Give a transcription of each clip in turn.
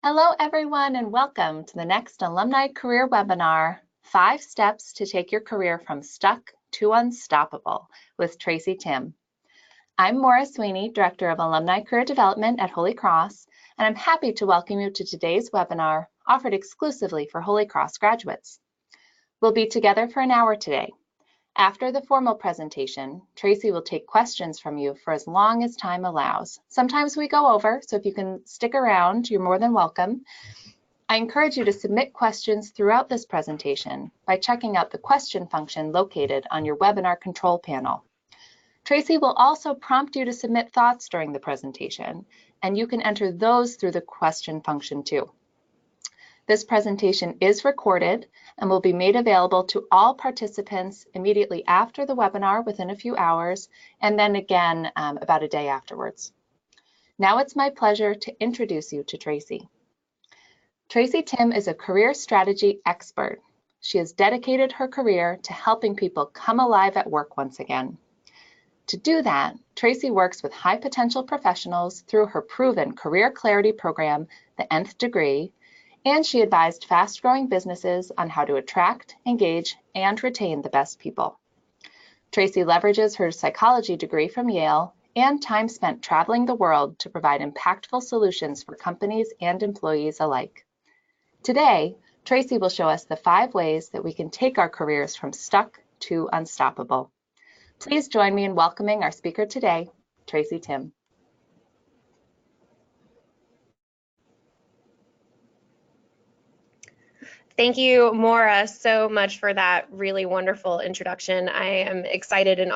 Hello, everyone, and welcome to the next Alumni Career Webinar, 5 Steps to Take Your Career from Stuck to Unstoppable with Tracy Timm. I'm Maura Sweeney, Director of Alumni Career Development at Holy Cross, and I'm happy to welcome you to today's webinar offered exclusively for Holy Cross graduates. We'll be together for an hour today. After the formal presentation, Tracy will take questions from you for as long as time allows. Sometimes we go over, so if you can stick around, you're more than welcome. I encourage you to submit questions throughout this presentation by checking out the question function located on your webinar control panel. Tracy will also prompt you to submit thoughts during the presentation, and you can enter those through the question function too. This presentation is recorded and will be made available to all participants immediately after the webinar within a few hours, and then again about a day afterwards. Now it's my pleasure to introduce you to Tracy. Tracy Timm is a career strategy expert. She has dedicated her career to helping people come alive at work once again. To do that, Tracy works with high potential professionals through her proven career clarity program, the Nth Degree, and she advised fast-growing businesses on how to attract, engage, and retain the best people. Tracy leverages her psychology degree from Yale and time spent traveling the world to provide impactful solutions for companies and employees alike. Today, Tracy will show us the 5 ways that we can take our careers from stuck to unstoppable. Please join me in welcoming our speaker today, Tracy Timm. Thank you, Maura, so much for that really wonderful introduction. I am excited and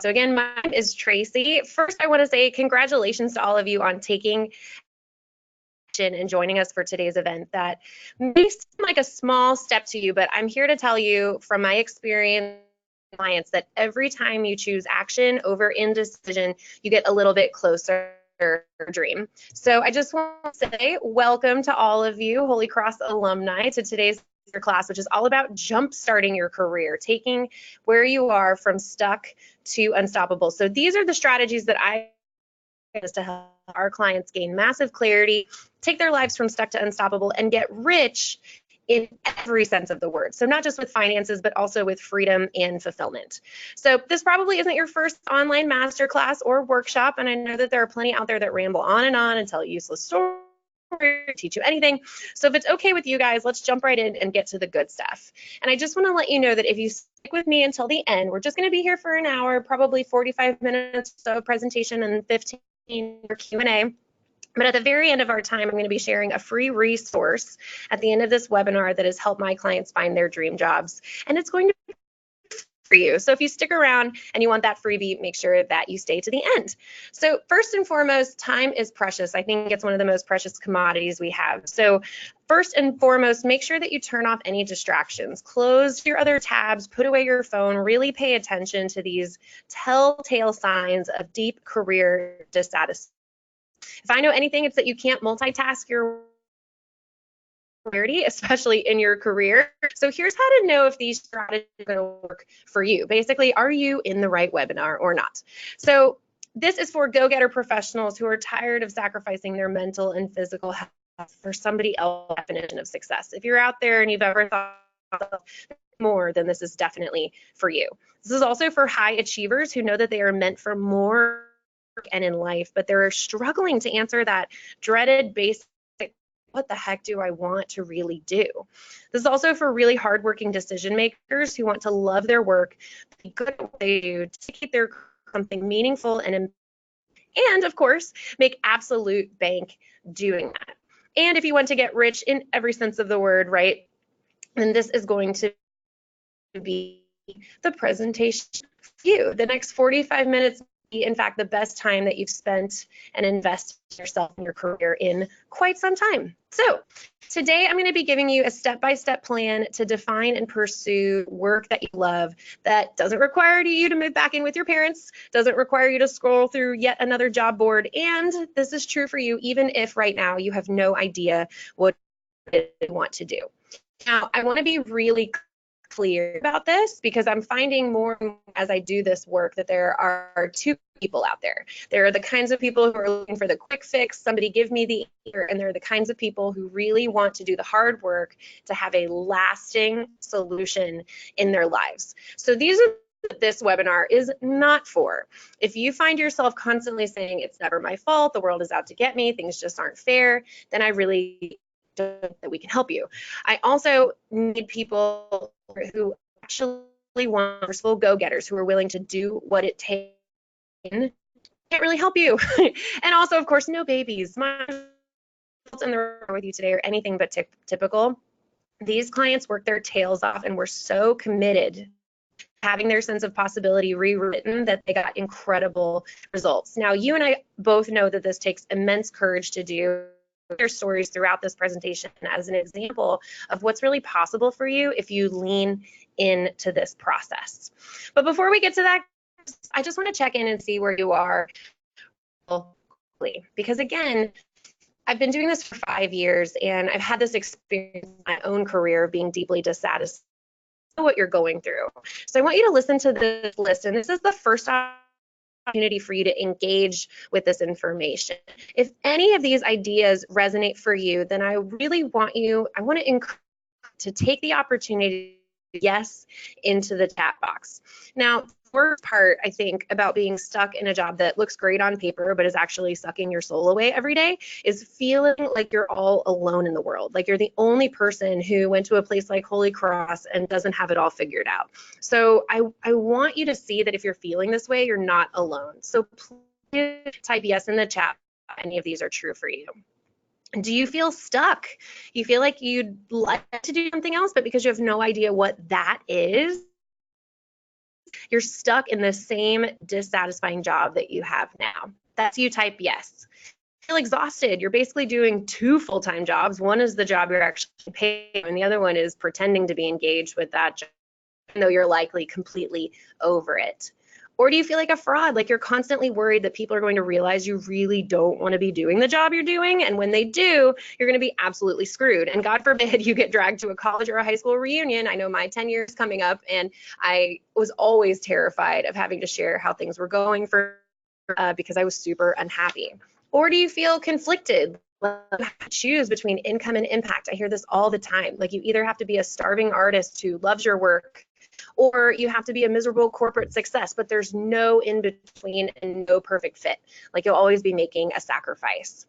so again, my name is Tracy. First, I want to say congratulations to all of you on taking action and joining us for today's event. That may seem like a small step to you, but I'm here to tell you from my experience clients that every time you choose action over indecision, you get a little bit closer dream. So I just want to say welcome to all of you Holy Cross alumni to today's class, which is all about jump starting your career, taking where you are from stuck to unstoppable. So these are the strategies that I use to help our clients gain massive clarity, take their lives from stuck to unstoppable, and get rich in every sense of the word. So not just with finances, but also with freedom and fulfillment. So this probably isn't your first online masterclass or workshop, and I know that there are plenty out there that ramble on and tell useless stories, teach you anything. So if it's okay with you guys, let's jump right in and get to the good stuff. And I just want to let you know that if you stick with me until the end, we're just going to be here for an hour, probably 45 minutes of presentation and 15 for Q&A. But at the very end of our time, I'm going to be sharing a free resource at the end of this webinar that has helped my clients find their dream jobs. And it's going to be for you. So if you stick around and you want that freebie, make sure that you stay to the end. So first and foremost, time is precious. I think it's one of the most precious commodities we have. So first and foremost, make sure that you turn off any distractions. Close your other tabs, put away your phone, really pay attention to these telltale signs of deep career dissatisfaction. If I know anything, it's that you can't multitask your clarity, especially in your career. So here's how to know if these strategies are going to work for you. Basically, are you in the right webinar or not? So this is for go-getter professionals who are tired of sacrificing their mental and physical health for somebody else's definition of success. If you're out there and you've ever thought more, then this is definitely for you. This is also for high achievers who know that they are meant for more and in life, but they're struggling to answer that dreaded basic, what the heck do I want to really do? This is also for really hardworking decision makers who want to love their work, be good at what they do, to keep their something meaningful and of course, make absolute bank doing that. And if you want to get rich in every sense of the word, right, then this is going to be the presentation for you. The next 45 minutes in fact, the best time that you've spent and invested yourself in your career in quite some time. So today I'm going to be giving you a step-by-step plan to define and pursue work that you love that doesn't require you to move back in with your parents, doesn't require you to scroll through yet another job board, and this is true for you even if right now you have no idea what you want to do. Now, I want to be really clear about this, because I'm finding more and more as I do this work that there are two people out there. There are the kinds of people who are looking for the quick fix, somebody give me the answer, and there are the kinds of people who really want to do the hard work to have a lasting solution in their lives. So these are what this webinar is not for. If you find yourself constantly saying, it's never my fault, the world is out to get me, things just aren't fair, then I really don't think that we can help you. I also need people who actually want forceful go-getters who are willing to do what it takes. Can't really help you. And also, of course, no babies. My results in the room with you today are anything but typical. These clients work their tails off and were so committed having their sense of possibility rewritten that they got incredible results. Now, you and I both know that this takes immense courage to do. Their stories throughout this presentation as an example of what's really possible for you if you lean into this process. But before we get to that, I just want to check in and see where you are. Because again, I've been doing this for 5 years and I've had this experience in my own career of being deeply dissatisfied with what you're going through. So I want you to listen to this list, and this is the first opportunity for you to engage with this information. If any of these ideas resonate for you, then I really want to encourage you to take the opportunity to yes into the chat box. Now, the worst part, I think, about being stuck in a job that looks great on paper but is actually sucking your soul away every day is feeling like you're all alone in the world, like you're the only person who went to a place like Holy Cross and doesn't have it all figured out. So I want you to see that if you're feeling this way, you're not alone. So please type yes in the chat if any of these are true for you. Do you feel stuck? You feel like you'd like to do something else, but because you have no idea what that is, you're stuck in the same dissatisfying job that you have now. That's you, type yes. You feel exhausted. You're basically doing 2 full-time jobs. One is the job you're actually paid, and the other one is pretending to be engaged with that job, even though you're likely completely over it. Or do you feel like a fraud, like you're constantly worried that people are going to realize you really don't want to be doing the job you're doing, and when they do, you're going to be absolutely screwed. And God forbid you get dragged to a college or a high school reunion. I know my 10 years coming up, and I was always terrified of having to share how things were going because I was super unhappy. Or do you feel conflicted? You have to choose between income and impact. I hear this all the time. Like you either have to be a starving artist who loves your work, or you have to be a miserable corporate success, but there's no in between and no perfect fit. Like you'll always be making a sacrifice.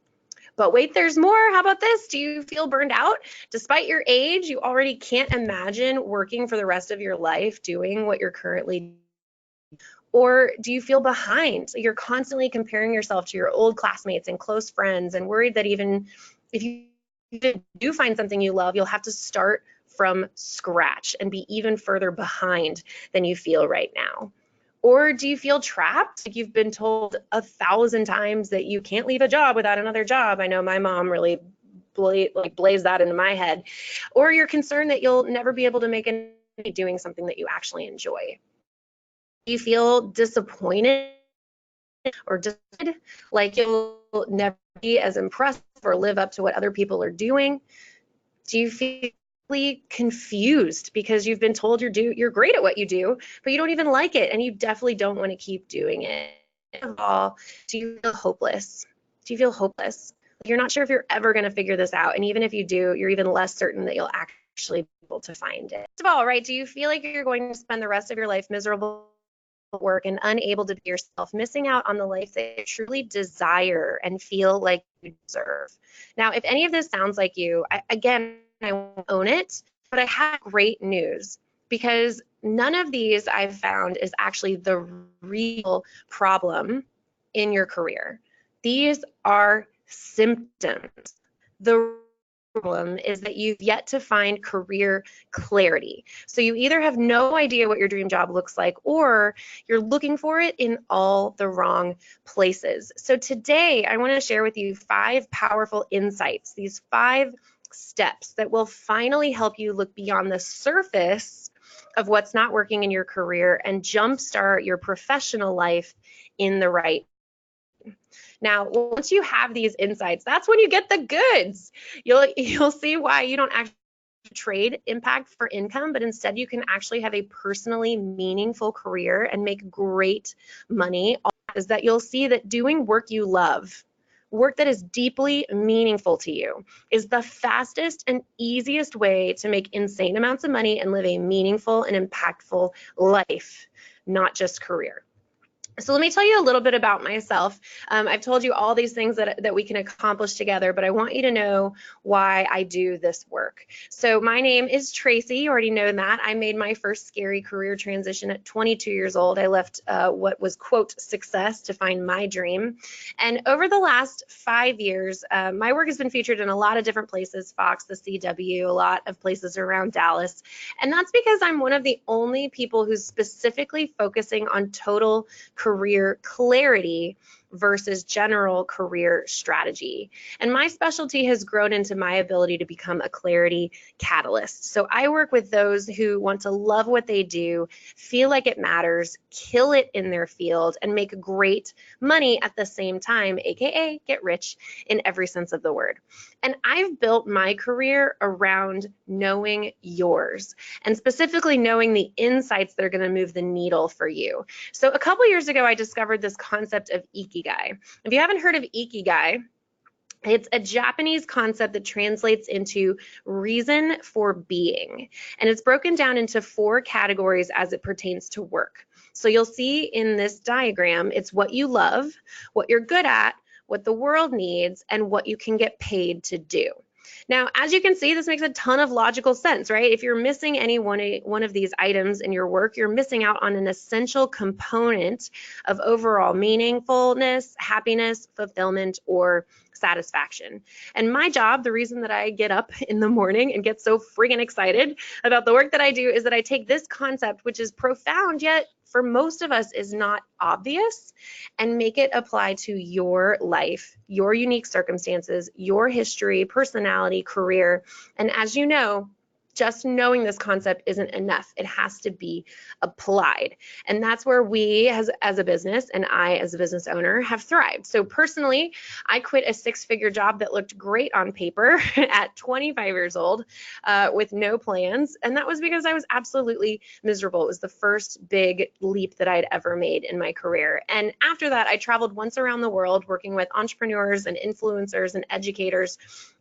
But wait, there's more. How about this? Do you feel burned out? Despite your age, you already can't imagine working for the rest of your life doing what you're currently doing. Or do you feel behind? You're constantly comparing yourself to your old classmates and close friends and worried that even if you do find something you love, you'll have to start from scratch and be even further behind than you feel right now. Or do you feel trapped? Like you've been told 1,000 times that you can't leave a job without another job. I know my mom really blazed that into my head. Or you're concerned that you'll never be able to make any money doing something that you actually enjoy. Do you feel disappointed or disappointed, like you'll never be as impressive or live up to what other people are doing? Do you feel confused because you've been told you're great at what you do, but you don't even like it and you definitely don't want to keep doing it? Above all, do you feel hopeless? Do you feel hopeless? You're not sure if you're ever going to figure this out, and even if you do, you're even less certain that you'll actually be able to find it. First of all, right, do you feel like you're going to spend the rest of your life miserable at work and unable to be yourself, missing out on the life that you truly desire and feel like you deserve? Now, if any of this sounds like you, I won't own it, but I have great news, because none of these I've found is actually the real problem in your career. These are symptoms. The problem is that you've yet to find career clarity. So you either have no idea what your dream job looks like, or you're looking for it in all the wrong places. So today I want to share with you 5 powerful insights, these 5 steps that will finally help you look beyond the surface of what's not working in your career and jumpstart your professional life in the right. Now, once you have these insights, that's when you get the goods. You'll see why you don't actually trade impact for income, but instead you can actually have a personally meaningful career and make great money, is that you'll see that doing work you love, work that is deeply meaningful to you, is the fastest and easiest way to make insane amounts of money and live a meaningful and impactful life, not just career. So let me tell you a little bit about myself. I've told you all these things that we can accomplish together, but I want you to know why I do this work. So my name is Tracy. You already know that. I made my first scary career transition at 22 years old. I left what was, quote, success to find my dream. And over the last 5 years, my work has been featured in a lot of different places, Fox, the CW, a lot of places around Dallas. And that's because I'm one of the only people who's specifically focusing on total career clarity versus general career strategy. And my specialty has grown into my ability to become a clarity catalyst. So I work with those who want to love what they do, feel like it matters, kill it in their field, and make great money at the same time, aka get rich in every sense of the word. And I've built my career around knowing yours, and specifically knowing the insights that are going to move the needle for you. So a couple years ago, I discovered this concept of ikigai. If you haven't heard of ikigai, it's a Japanese concept that translates into reason for being. And it's broken down into 4 categories as it pertains to work. So you'll see in this diagram, it's what you love, what you're good at, what the world needs, and what you can get paid to do. Now, as you can see, this makes a ton of logical sense, right? If you're missing any one of these items in your work, you're missing out on an essential component of overall meaningfulness, happiness, fulfillment, or satisfaction. And my job, the reason that I get up in the morning and get so friggin' excited about the work that I do, is that I take this concept, which is profound, yet for most of us is not obvious, and make it apply to your life, your unique circumstances, your history, personality, career. And as you know, just knowing this concept isn't enough. It has to be applied. And that's where we as a business, and I as a business owner, have thrived. So personally, I quit a 6-figure job that looked great on paper at 25 years old with no plans. And that was because I was absolutely miserable. It was the first big leap that I'd ever made in my career. And after that, I traveled once around the world working with entrepreneurs and influencers and educators,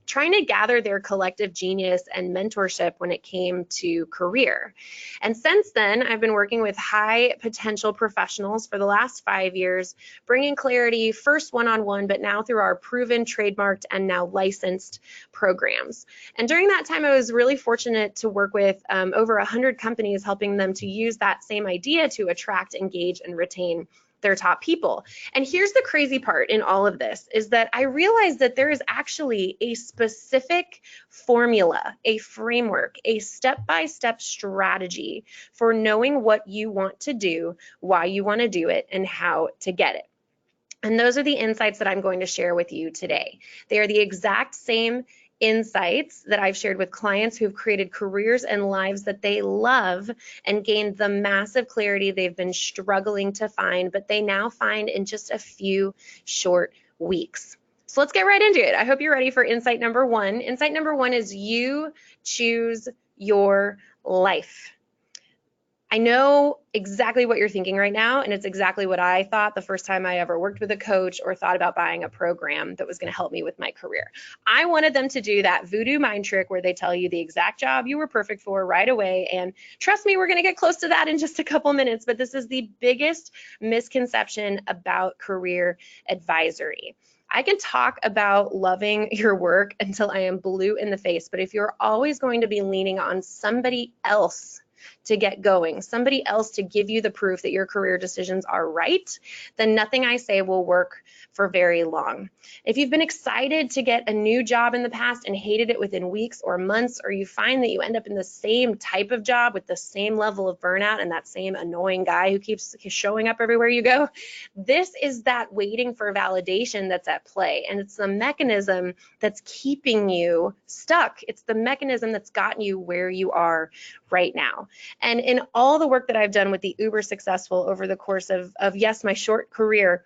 trying to gather their collective genius and mentorship when it came to career. And since then, I've been working with high potential professionals for the last 5 years, bringing clarity first one-on-one, but now through our proven, trademarked, and now licensed programs. And during that time, I was really fortunate to work with over 100 companies, helping them to use that same idea to attract, engage, and retain their top people. And here's the crazy part in all of this, is that I realized that there is actually a specific formula, a framework, a step-by-step strategy for knowing what you want to do, why you want to do it, and how to get it. And those are the insights that I'm going to share with you today. They are the exact same insights that I've shared with clients who've created careers and lives that they love and gained the massive clarity they've been struggling to find, but they now find in just a few short weeks. So let's get right into it. I hope you're ready for insight number 1. Insight number 1 is you choose your life. I know exactly what you're thinking right now, and it's exactly what I thought the first time I ever worked with a coach or thought about buying a program that was going to help me with my career. I wanted them to do that voodoo mind trick where they tell you the exact job you were perfect for right away, and trust me, we're going to get close to that in just a couple minutes, but this is the biggest misconception about career advisory. I can talk about loving your work until I am blue in the face, but if you're always going to be leaning on somebody else to get going, somebody else to give you the proof that your career decisions are right, then nothing I say will work for very long. If you've been excited to get a new job in the past and hated it within weeks or months, or you find that you end up in the same type of job with the same level of burnout and that same annoying guy who keeps showing up everywhere you go, this is that waiting for validation that's at play. And it's the mechanism that's keeping you stuck. It's the mechanism that's gotten you where you are right now. And in all the work that I've done with the uber successful over the course of yes, my short career,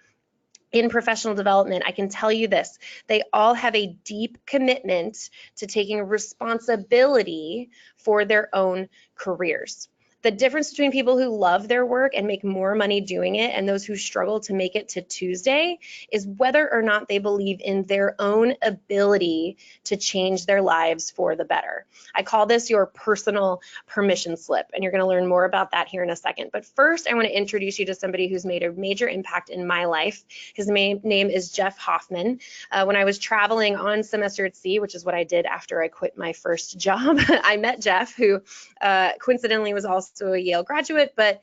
in professional development, I can tell you this, they all have a deep commitment to taking responsibility for their own careers. The difference between people who love their work and make more money doing it and those who struggle to make it to Tuesday is whether or not they believe in their own ability to change their lives for the better. I call this your personal permission slip, and you're going to learn more about that here in a second. But first, I want to introduce you to somebody who's made a major impact in my life. His name is Jeff Hoffman. When I was traveling on semester at sea, which is what I did after I quit my first job, I met Jeff, who coincidentally was also a Yale graduate, but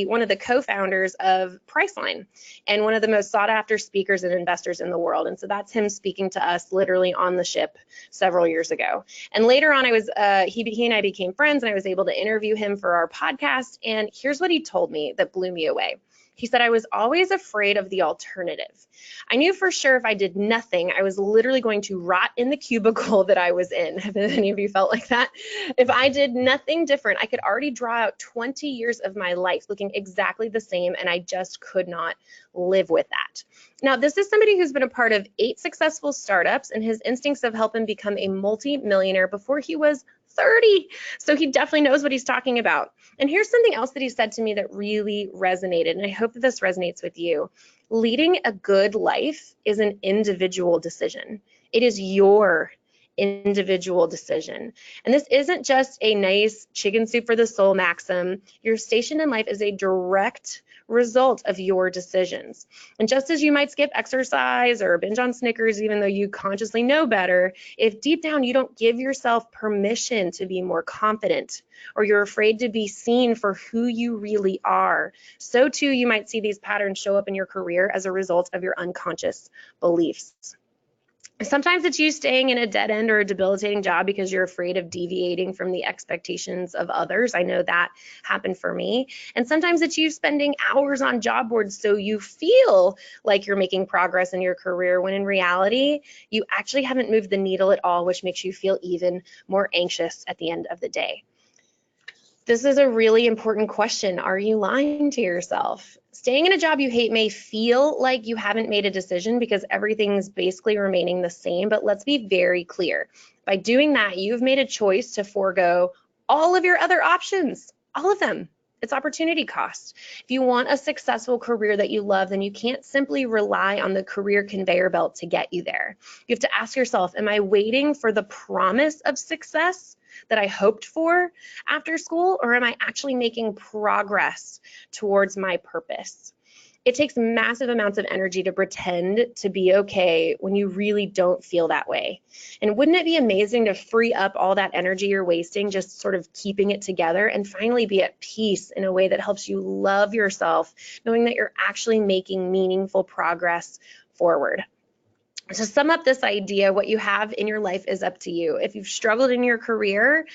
one of the co-founders of Priceline and one of the most sought after speakers and investors in the world. And so that's him speaking to us literally on the ship several years ago. And later on, he and I became friends, and I was able to interview him for our podcast. And here's what he told me that blew me away. He said, I was always afraid of the alternative. I knew for sure if I did nothing, I was literally going to rot in the cubicle that I was in. Have any of you felt like that? If I did nothing different, I could already draw out 20 years of my life looking exactly the same, and I just could not live with that. Now, this is somebody who's been a part of 8 successful startups, and his instincts have helped him become a multi-millionaire before he was 30. So he definitely knows what he's talking about. And here's something else that he said to me that really resonated, and I hope that this resonates with you. Leading a good life is an individual decision. It is your individual decision. And this isn't just a nice chicken soup for the soul maxim. Your station in life is a direct result of your decisions. And just as you might skip exercise or binge on Snickers, even though you consciously know better, if deep down you don't give yourself permission to be more confident, or you're afraid to be seen for who you really are, so too you might see these patterns show up in your career as a result of your unconscious beliefs. Sometimes it's you staying in a dead end or a debilitating job because you're afraid of deviating from the expectations of others. I know that happened for me. And sometimes it's you spending hours on job boards so you feel like you're making progress in your career, when in reality, you actually haven't moved the needle at all, which makes you feel even more anxious at the end of the day. This is a really important question. Are you lying to yourself? Staying in a job you hate may feel like you haven't made a decision because everything's basically remaining the same, but let's be very clear. By doing that, you've made a choice to forego all of your other options, all of them. It's opportunity cost. If you want a successful career that you love, then you can't simply rely on the career conveyor belt to get you there. You have to ask yourself, am I waiting for the promise of success that I hoped for after school, or am I actually making progress towards my purpose? It takes massive amounts of energy to pretend to be okay when you really don't feel that way. And wouldn't it be amazing to free up all that energy you're wasting just sort of keeping it together and finally be at peace in a way that helps you love yourself, knowing that you're actually making meaningful progress forward? To sum up this idea, what you have in your life is up to you. If you've struggled in your career,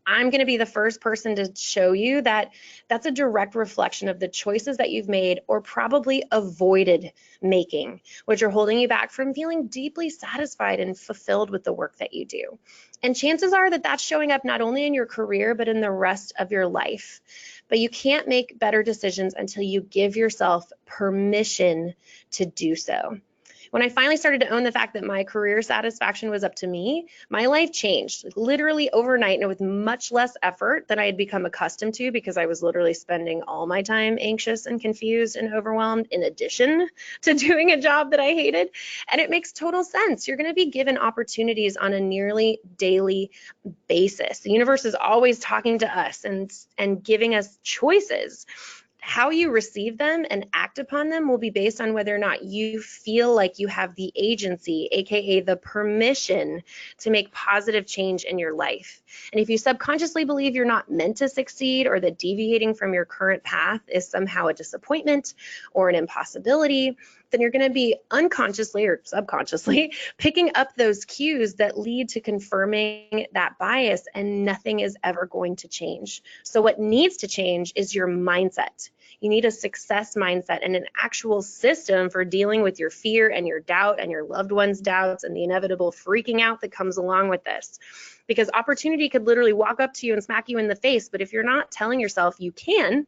I'm going to be the first person to show you that that's a direct reflection of the choices that you've made or probably avoided making, which are holding you back from feeling deeply satisfied and fulfilled with the work that you do. And chances are that that's showing up not only in your career, but in the rest of your life. But you can't make better decisions until you give yourself permission to do so. When I finally started to own the fact that my career satisfaction was up to me, my life changed literally overnight, and with much less effort than I had become accustomed to, because I was literally spending all my time anxious and confused and overwhelmed in addition to doing a job that I hated. And it makes total sense. You're going to be given opportunities on a nearly daily basis. The universe is always talking to us and giving us choices. How you receive them and act upon them will be based on whether or not you feel like you have the agency, aka the permission, to make positive change in your life. And if you subconsciously believe you're not meant to succeed, or that deviating from your current path is somehow a disappointment or an impossibility, then you're going to be unconsciously or subconsciously picking up those cues that lead to confirming that bias, and nothing is ever going to change. So what needs to change is your mindset. You need a success mindset and an actual system for dealing with your fear and your doubt and your loved ones' doubts and the inevitable freaking out that comes along with this. Because opportunity could literally walk up to you and smack you in the face, but if you're not telling yourself you can,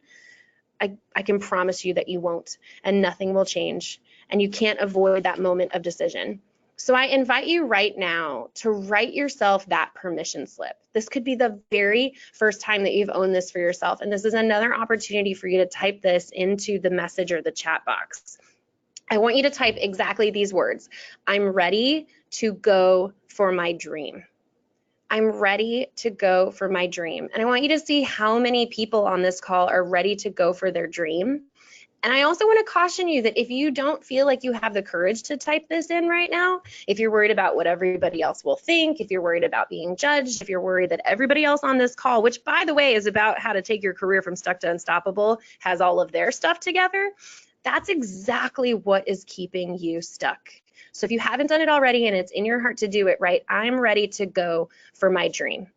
I can promise you that you won't, and nothing will change. and you can't avoid that moment of decision. So I invite you right now to write yourself that permission slip. This could be the very first time that you've owned this for yourself, and this is another opportunity for you to type this into the message or the chat box. I want you to type exactly these words. I'm ready to go for my dream. I'm ready to go for my dream. And I want you to see how many people on this call are ready to go for their dream. And I also want to caution you that if you don't feel like you have the courage to type this in right now, if you're worried about what everybody else will think, if you're worried about being judged, if you're worried that everybody else on this call, which by the way is about how to take your career from stuck to unstoppable, has all of their stuff together, that's exactly what is keeping you stuck. So if you haven't done it already and it's in your heart to do it, right, I'm ready to go for my dream.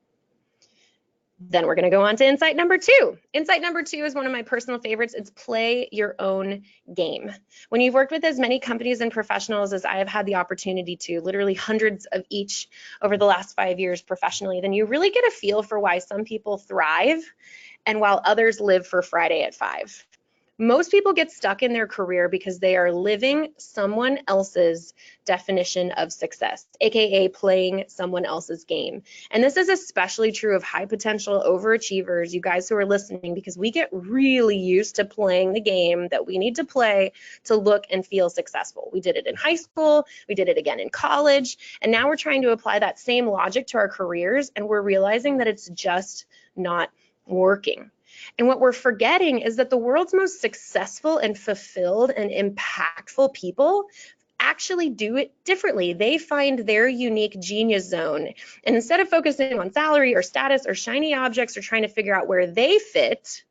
Then we're going to go on to insight number 2. Insight number 2 is one of my personal favorites. It's play your own game. When you've worked with as many companies and professionals as I have had the opportunity to, literally hundreds of each over the last 5 years professionally, then you really get a feel for why some people thrive and while others live for Friday at 5. Most people get stuck in their career because they are living someone else's definition of success, aka playing someone else's game. And this is especially true of high potential overachievers, you guys who are listening, because we get really used to playing the game that we need to play to look and feel successful. We did it in high school, we did it again in college, and now we're trying to apply that same logic to our careers, and we're realizing that it's just not working. And what we're forgetting is that the world's most successful and fulfilled and impactful people actually do it differently. They find their unique genius zone. And instead of focusing on salary or status or shiny objects or trying to figure out where they fit,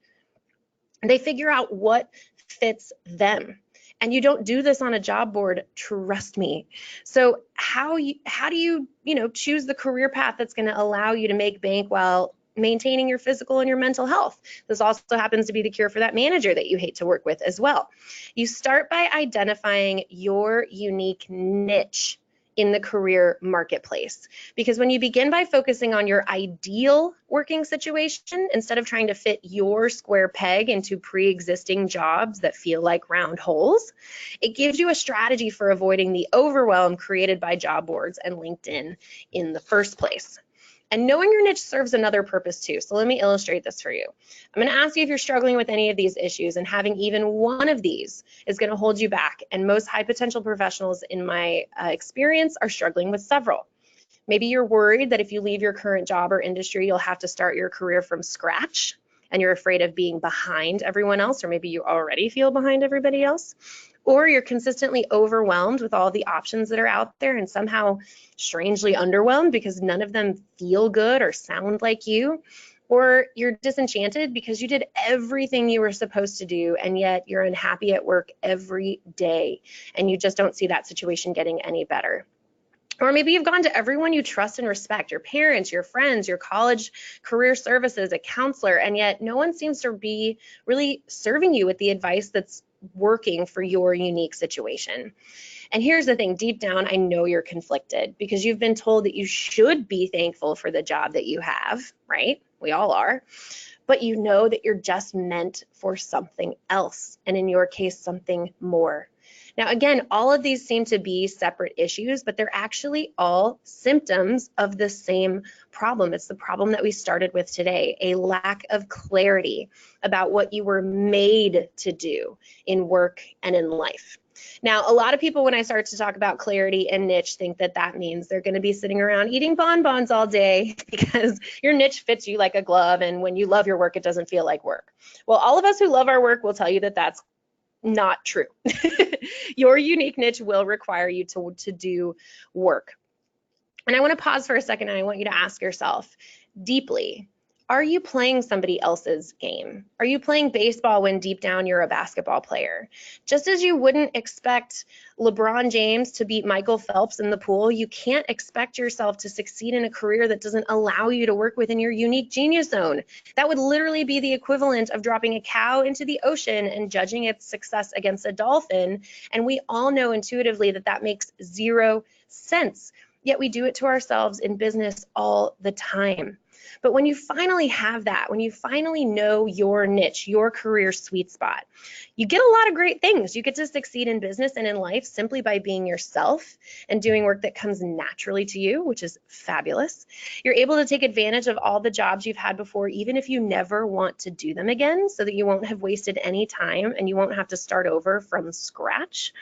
they figure out what fits them. And you don't do this on a job board, trust me. So how do you choose the career path that's going to allow you to make bank while maintaining your physical and your mental health? This also happens to be the cure for that manager that you hate to work with as well. You start by identifying your unique niche in the career marketplace. Because when you begin by focusing on your ideal working situation, instead of trying to fit your square peg into pre-existing jobs that feel like round holes, it gives you a strategy for avoiding the overwhelm created by job boards and LinkedIn in the first place. And knowing your niche serves another purpose too. So let me illustrate this for you. I'm going to ask you if you're struggling with any of these issues, and having even one of these is going to hold you back. And most high potential professionals in my experience are struggling with several. Maybe you're worried that if you leave your current job or industry, you'll have to start your career from scratch, and you're afraid of being behind everyone else, or maybe you already feel behind everybody else. Or you're consistently overwhelmed with all the options that are out there and somehow strangely underwhelmed because none of them feel good or sound like you. Or you're disenchanted because you did everything you were supposed to do and yet you're unhappy at work every day and you just don't see that situation getting any better. Or maybe you've gone to everyone you trust and respect, your parents, your friends, your college career services, a counselor, and yet no one seems to be really serving you with the advice that's working for your unique situation. And here's the thing, deep down, I know you're conflicted because you've been told that you should be thankful for the job that you have, right? We all are. But you know that you're just meant for something else, and in your case, something more. Now, again, all of these seem to be separate issues, but they're actually all symptoms of the same problem. It's the problem that we started with today, a lack of clarity about what you were made to do in work and in life. Now, a lot of people, when I start to talk about clarity and niche, think that that means they're going to be sitting around eating bonbons all day because your niche fits you like a glove, and when you love your work, it doesn't feel like work. Well, all of us who love our work will tell you that that's not true. Your unique niche will require you to do work. And I want to pause for a second and I want you to ask yourself deeply, are you playing somebody else's game? Are you playing baseball when deep down you're a basketball player? Just as you wouldn't expect LeBron James to beat Michael Phelps in the pool, you can't expect yourself to succeed in a career that doesn't allow you to work within your unique genius zone. That would literally be the equivalent of dropping a cow into the ocean and judging its success against a dolphin. And we all know intuitively that that makes zero sense. yet we do it to ourselves in business all the time. But when you finally have that, when you finally know your niche, your career sweet spot, you get a lot of great things. You get to succeed in business and in life simply by being yourself and doing work that comes naturally to you, which is fabulous. You're able to take advantage of all the jobs you've had before, even if you never want to do them again, so that you won't have wasted any time and you won't have to start over from scratch.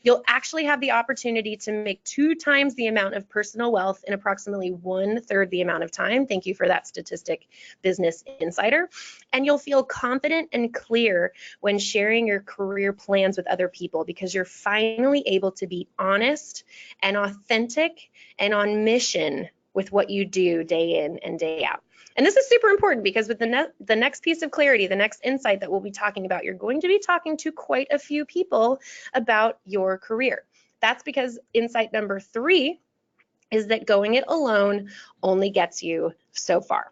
You'll actually have the opportunity to make 2 times the amount of personal wealth in approximately 1/3 the amount of time. Thank you for that statistic, Business Insider. And you'll feel confident and clear when sharing your career plans with other people, because you're finally able to be honest and authentic and on mission with what you do day in and day out. And this is super important because with the next piece of clarity, the next insight that we'll be talking about, you're going to be talking to quite a few people about your career. That's because insight number 3 is that going it alone only gets you so far.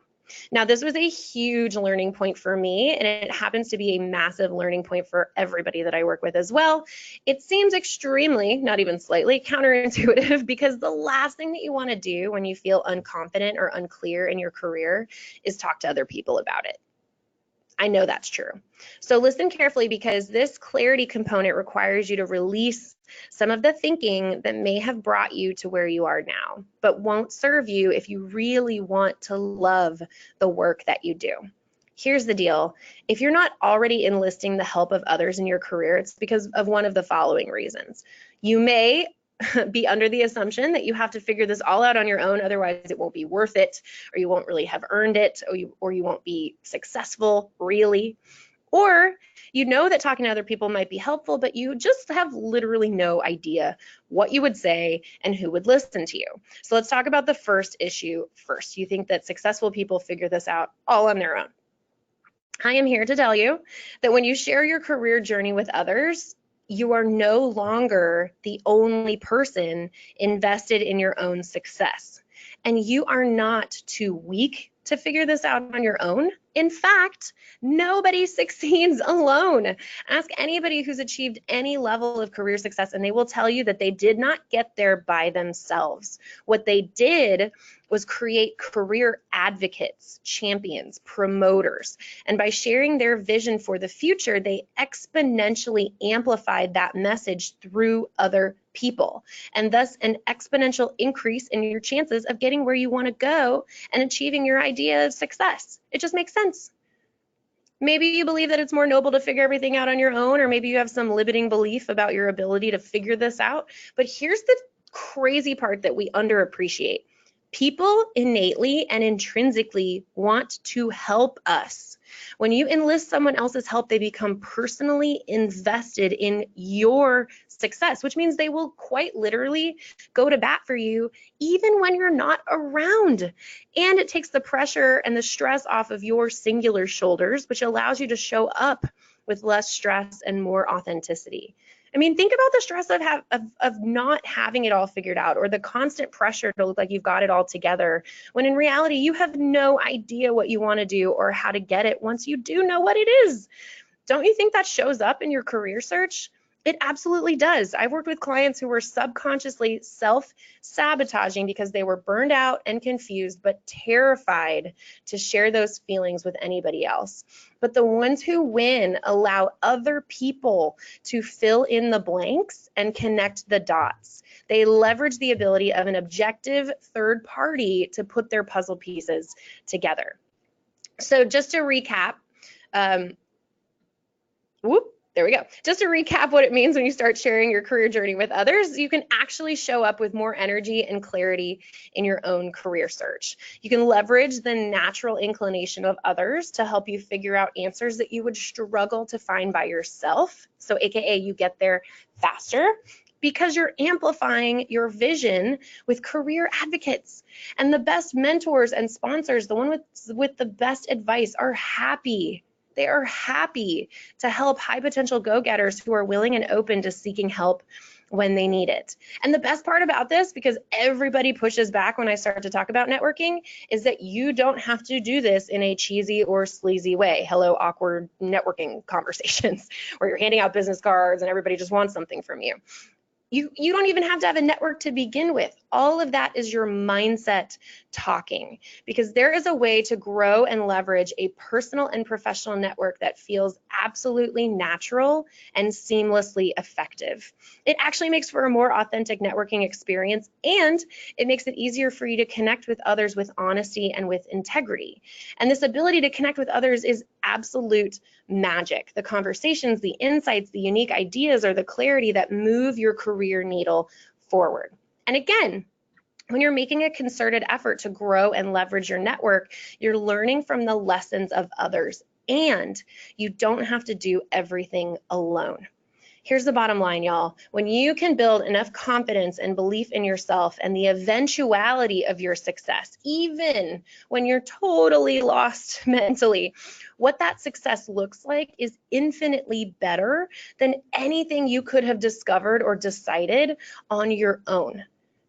Now, this was a huge learning point for me, and it happens to be a massive learning point for everybody that I work with as well. It seems extremely, not even slightly, counterintuitive, because the last thing that you want to do when you feel unconfident or unclear in your career is talk to other people about it. I know that's true. So listen carefully, because this clarity component requires you to release some of the thinking that may have brought you to where you are now, but won't serve you if you really want to love the work that you do. Here's the deal. If you're not already enlisting the help of others in your career, it's because of one of the following reasons. You may be under the assumption that you have to figure this all out on your own, otherwise it won't be worth it, or you won't really have earned it, or you won't be successful, really. Or you know that talking to other people might be helpful, but you just have literally no idea what you would say and who would listen to you. So let's talk about the first issue first. You think that successful people figure this out all on their own. I am here to tell you that when you share your career journey with others, you are no longer the only person invested in your own success. And you are not too weak to figure this out on your own. In fact, nobody succeeds alone. Ask anybody who's achieved any level of career success, and they will tell you that they did not get there by themselves. What they did was create career advocates, champions, promoters. And by sharing their vision for the future, they exponentially amplified that message through other people, and thus an exponential increase in your chances of getting where you want to go and achieving your idea of success. It just makes sense. Maybe you believe that it's more noble to figure everything out on your own, or maybe you have some limiting belief about your ability to figure this out. But here's the crazy part that we underappreciate. People innately and intrinsically want to help us. When you enlist someone else's help, they become personally invested in your success, which means they will quite literally go to bat for you even when you're not around. And it takes the pressure and the stress off of your singular shoulders, which allows you to show up with less stress and more authenticity. I mean, think about the stress of not having it all figured out, or the constant pressure to look like you've got it all together, when in reality, you have no idea what you want to do or how to get it once you do know what it is. Don't you think that shows up in your career search? It absolutely does. I've worked with clients who were subconsciously self-sabotaging because they were burned out and confused, but terrified to share those feelings with anybody else. But the ones who win allow other people to fill in the blanks and connect the dots. They leverage the ability of an objective third party to put their puzzle pieces together. So just to recap, there we go. Just to recap what it means when you start sharing your career journey with others, you can actually show up with more energy and clarity in your own career search. You can leverage the natural inclination of others to help you figure out answers that you would struggle to find by yourself. So AKA you get there faster, because you're amplifying your vision with career advocates. And the best mentors and sponsors, the one with the best advice, are happy. They are happy to help high potential go-getters who are willing and open to seeking help when they need it. And the best part about this, because everybody pushes back when I start to talk about networking, is that you don't have to do this in a cheesy or sleazy way. Hello, awkward networking conversations where you're handing out business cards and everybody just wants something from you. You don't even have to have a network to begin with. all of that is your mindset talking, because there is a way to grow and leverage a personal and professional network that feels absolutely natural and seamlessly effective. It actually makes for a more authentic networking experience, and it makes it easier for you to connect with others with honesty and with integrity. And this ability to connect with others is absolute magic. The conversations, the insights, the unique ideas, or the clarity that move your career needle forward. And again, when you're making a concerted effort to grow and leverage your network, you're learning from the lessons of others, and you don't have to do everything alone. Here's the bottom line, y'all. When you can build enough confidence and belief in yourself and the eventuality of your success, even when you're totally lost mentally, what that success looks like is infinitely better than anything you could have discovered or decided on your own.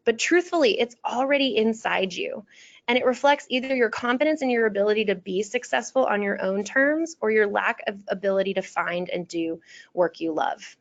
But truthfully, it's already inside you. And it reflects either your confidence in your ability to be successful on your own terms, or your lack of ability to find and do work you love.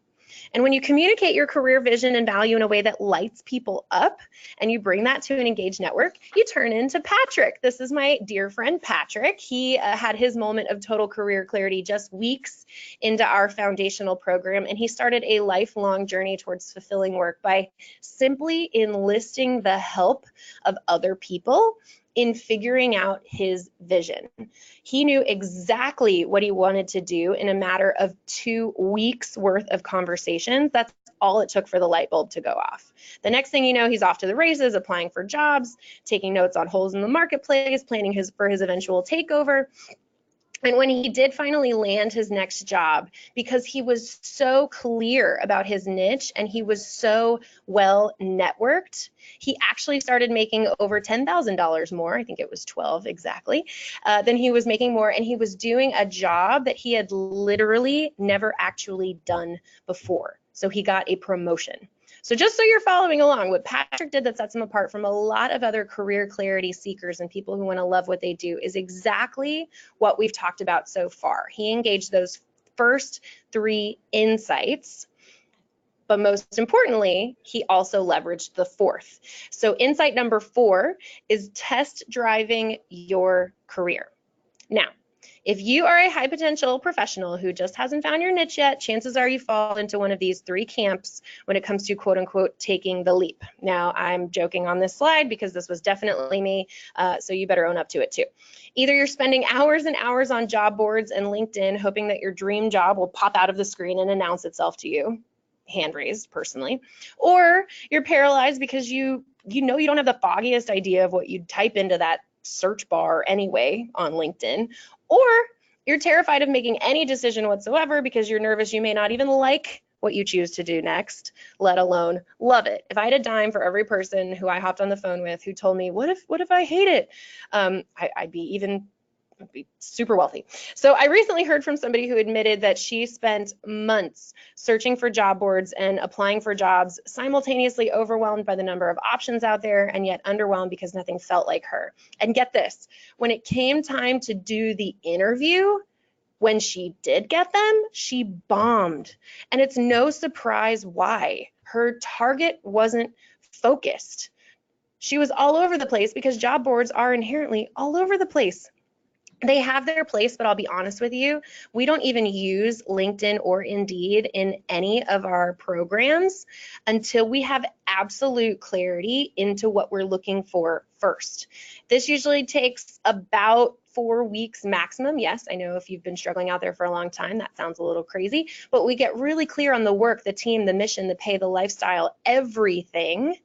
And when you communicate your career vision and value in a way that lights people up, and you bring that to an engaged network, you turn into Patrick. This is my dear friend, Patrick. He had his moment of total career clarity just weeks into our foundational program, and he started a lifelong journey towards fulfilling work by simply enlisting the help of other people in figuring out his vision. He knew exactly what he wanted to do in a matter of 2 weeks worth of conversations. That's all it took for the light bulb to go off. The next thing you know, he's off to the races, applying for jobs, taking notes on holes in the marketplace, planning for his eventual takeover. And when he did finally land his next job, because he was so clear about his niche and he was so well networked, he actually started making over $10,000 more. I think it was 12 exactly, than he was making more. And he was doing a job that he had literally never actually done before. So he got a promotion. So just so you're following along, what Patrick did that sets him apart from a lot of other career clarity seekers and people who want to love what they do is exactly what we've talked about so far. He engaged those first 3 insights, but most importantly, he also leveraged the 4th. So insight number 4 is test driving your career. Now, if you are a high potential professional who just hasn't found your niche yet, chances are you fall into one of these 3 camps when it comes to quote unquote taking the leap. Now, I'm joking on this slide because this was definitely me, so you better own up to it too. Either you're spending hours and hours on job boards and LinkedIn hoping that your dream job will pop out of the screen and announce itself to you, hand raised personally, or you're paralyzed because you know you don't have the foggiest idea of what you'd type into that search bar anyway on LinkedIn, or you're terrified of making any decision whatsoever because you're nervous you may not even like what you choose to do next, let alone love it. If I had a dime for every person who I hopped on the phone with who told me, what if I hate it? I'd be super wealthy. So I recently heard from somebody who admitted that she spent months searching for job boards and applying for jobs, simultaneously overwhelmed by the number of options out there and yet underwhelmed because nothing felt like her. And get this, when it came time to do the interview, when she did get them, she bombed. And it's no surprise why. Her target wasn't focused. She was all over the place because job boards are inherently all over the place. They have their place, but I'll be honest with you, we don't even use LinkedIn or Indeed in any of our programs until we have absolute clarity into what we're looking for first. This usually takes about 4 weeks maximum. Yes, I know if you've been struggling out there for a long time, that sounds a little crazy, but we get really clear on the work, the team, the mission, the pay, the lifestyle, everything.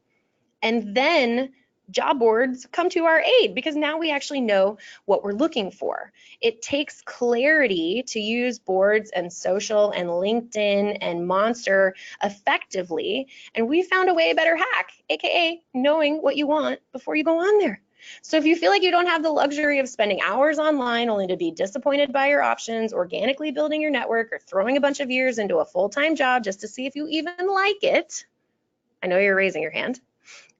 And then job boards come to our aid because now we actually know what we're looking for. It takes clarity to use boards and social and LinkedIn and Monster effectively, and we found a way better hack, aka knowing what you want before you go on there. So if you feel like you don't have the luxury of spending hours online only to be disappointed by your options, organically building your network, or throwing a bunch of years into a full-time job just to see if you even like it, I know you're raising your hand,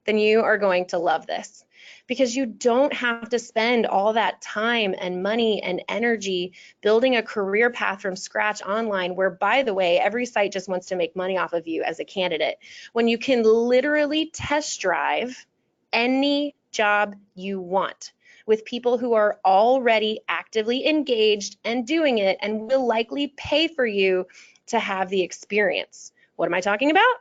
then you are going to love this, because you don't have to spend all that time and money and energy building a career path from scratch online, where, by the way, every site just wants to make money off of you as a candidate, when you can literally test drive any job you want with people who are already actively engaged and doing it and will likely pay for you to have the experience. What am I talking about?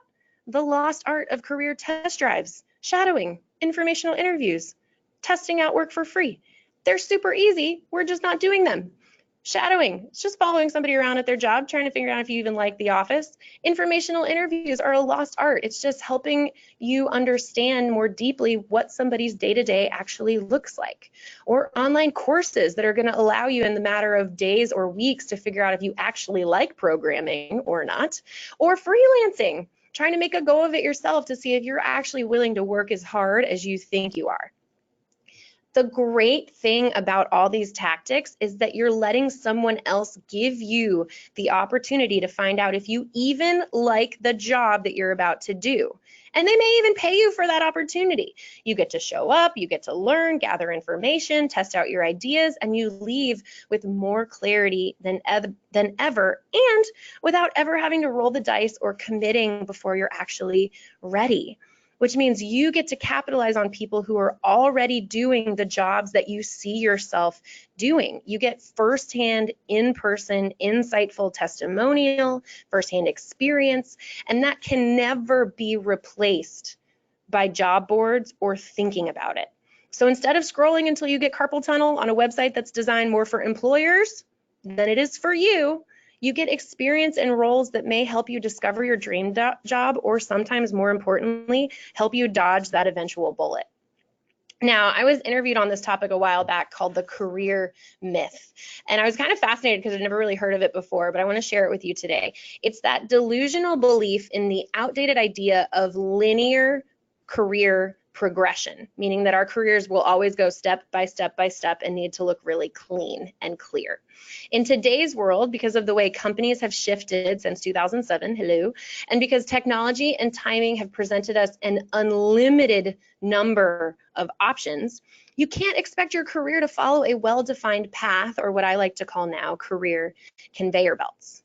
The lost art of career test drives, shadowing, informational interviews, testing out work for free. They're super easy. We're just not doing them. Shadowing, it's just following somebody around at their job, trying to figure out if you even like the office. Informational interviews are a lost art. It's just helping you understand more deeply what somebody's day-to-day actually looks like. Or online courses that are going to allow you in the matter of days or weeks to figure out if you actually like programming or not. Or freelancing, trying to make a go of it yourself to see if you're actually willing to work as hard as you think you are. The great thing about all these tactics is that you're letting someone else give you the opportunity to find out if you even like the job that you're about to do. And they may even pay you for that opportunity. You get to show up, you get to learn, gather information, test out your ideas, and you leave with more clarity than ever, and without ever having to roll the dice or committing before you're actually ready. Which means you get to capitalize on people who are already doing the jobs that you see yourself doing. You get firsthand, in-person, insightful testimonial, firsthand experience, and that can never be replaced by job boards or thinking about it. So instead of scrolling until you get carpal tunnel on a website that's designed more for employers than it is for you, you get experience in roles that may help you discover your dream job, or sometimes more importantly, help you dodge that eventual bullet. Now, I was interviewed on this topic a while back called the career myth, and I was kind of fascinated because I'd never really heard of it before, but I want to share it with you today. It's that delusional belief in the outdated idea of linear career progression, meaning that our careers will always go step by step by step and need to look really clean and clear. In today's world, because of the way companies have shifted since 2007, and because technology and timing have presented us an unlimited number of options, you can't expect your career to follow a well-defined path, or what I like to call now career conveyor belts.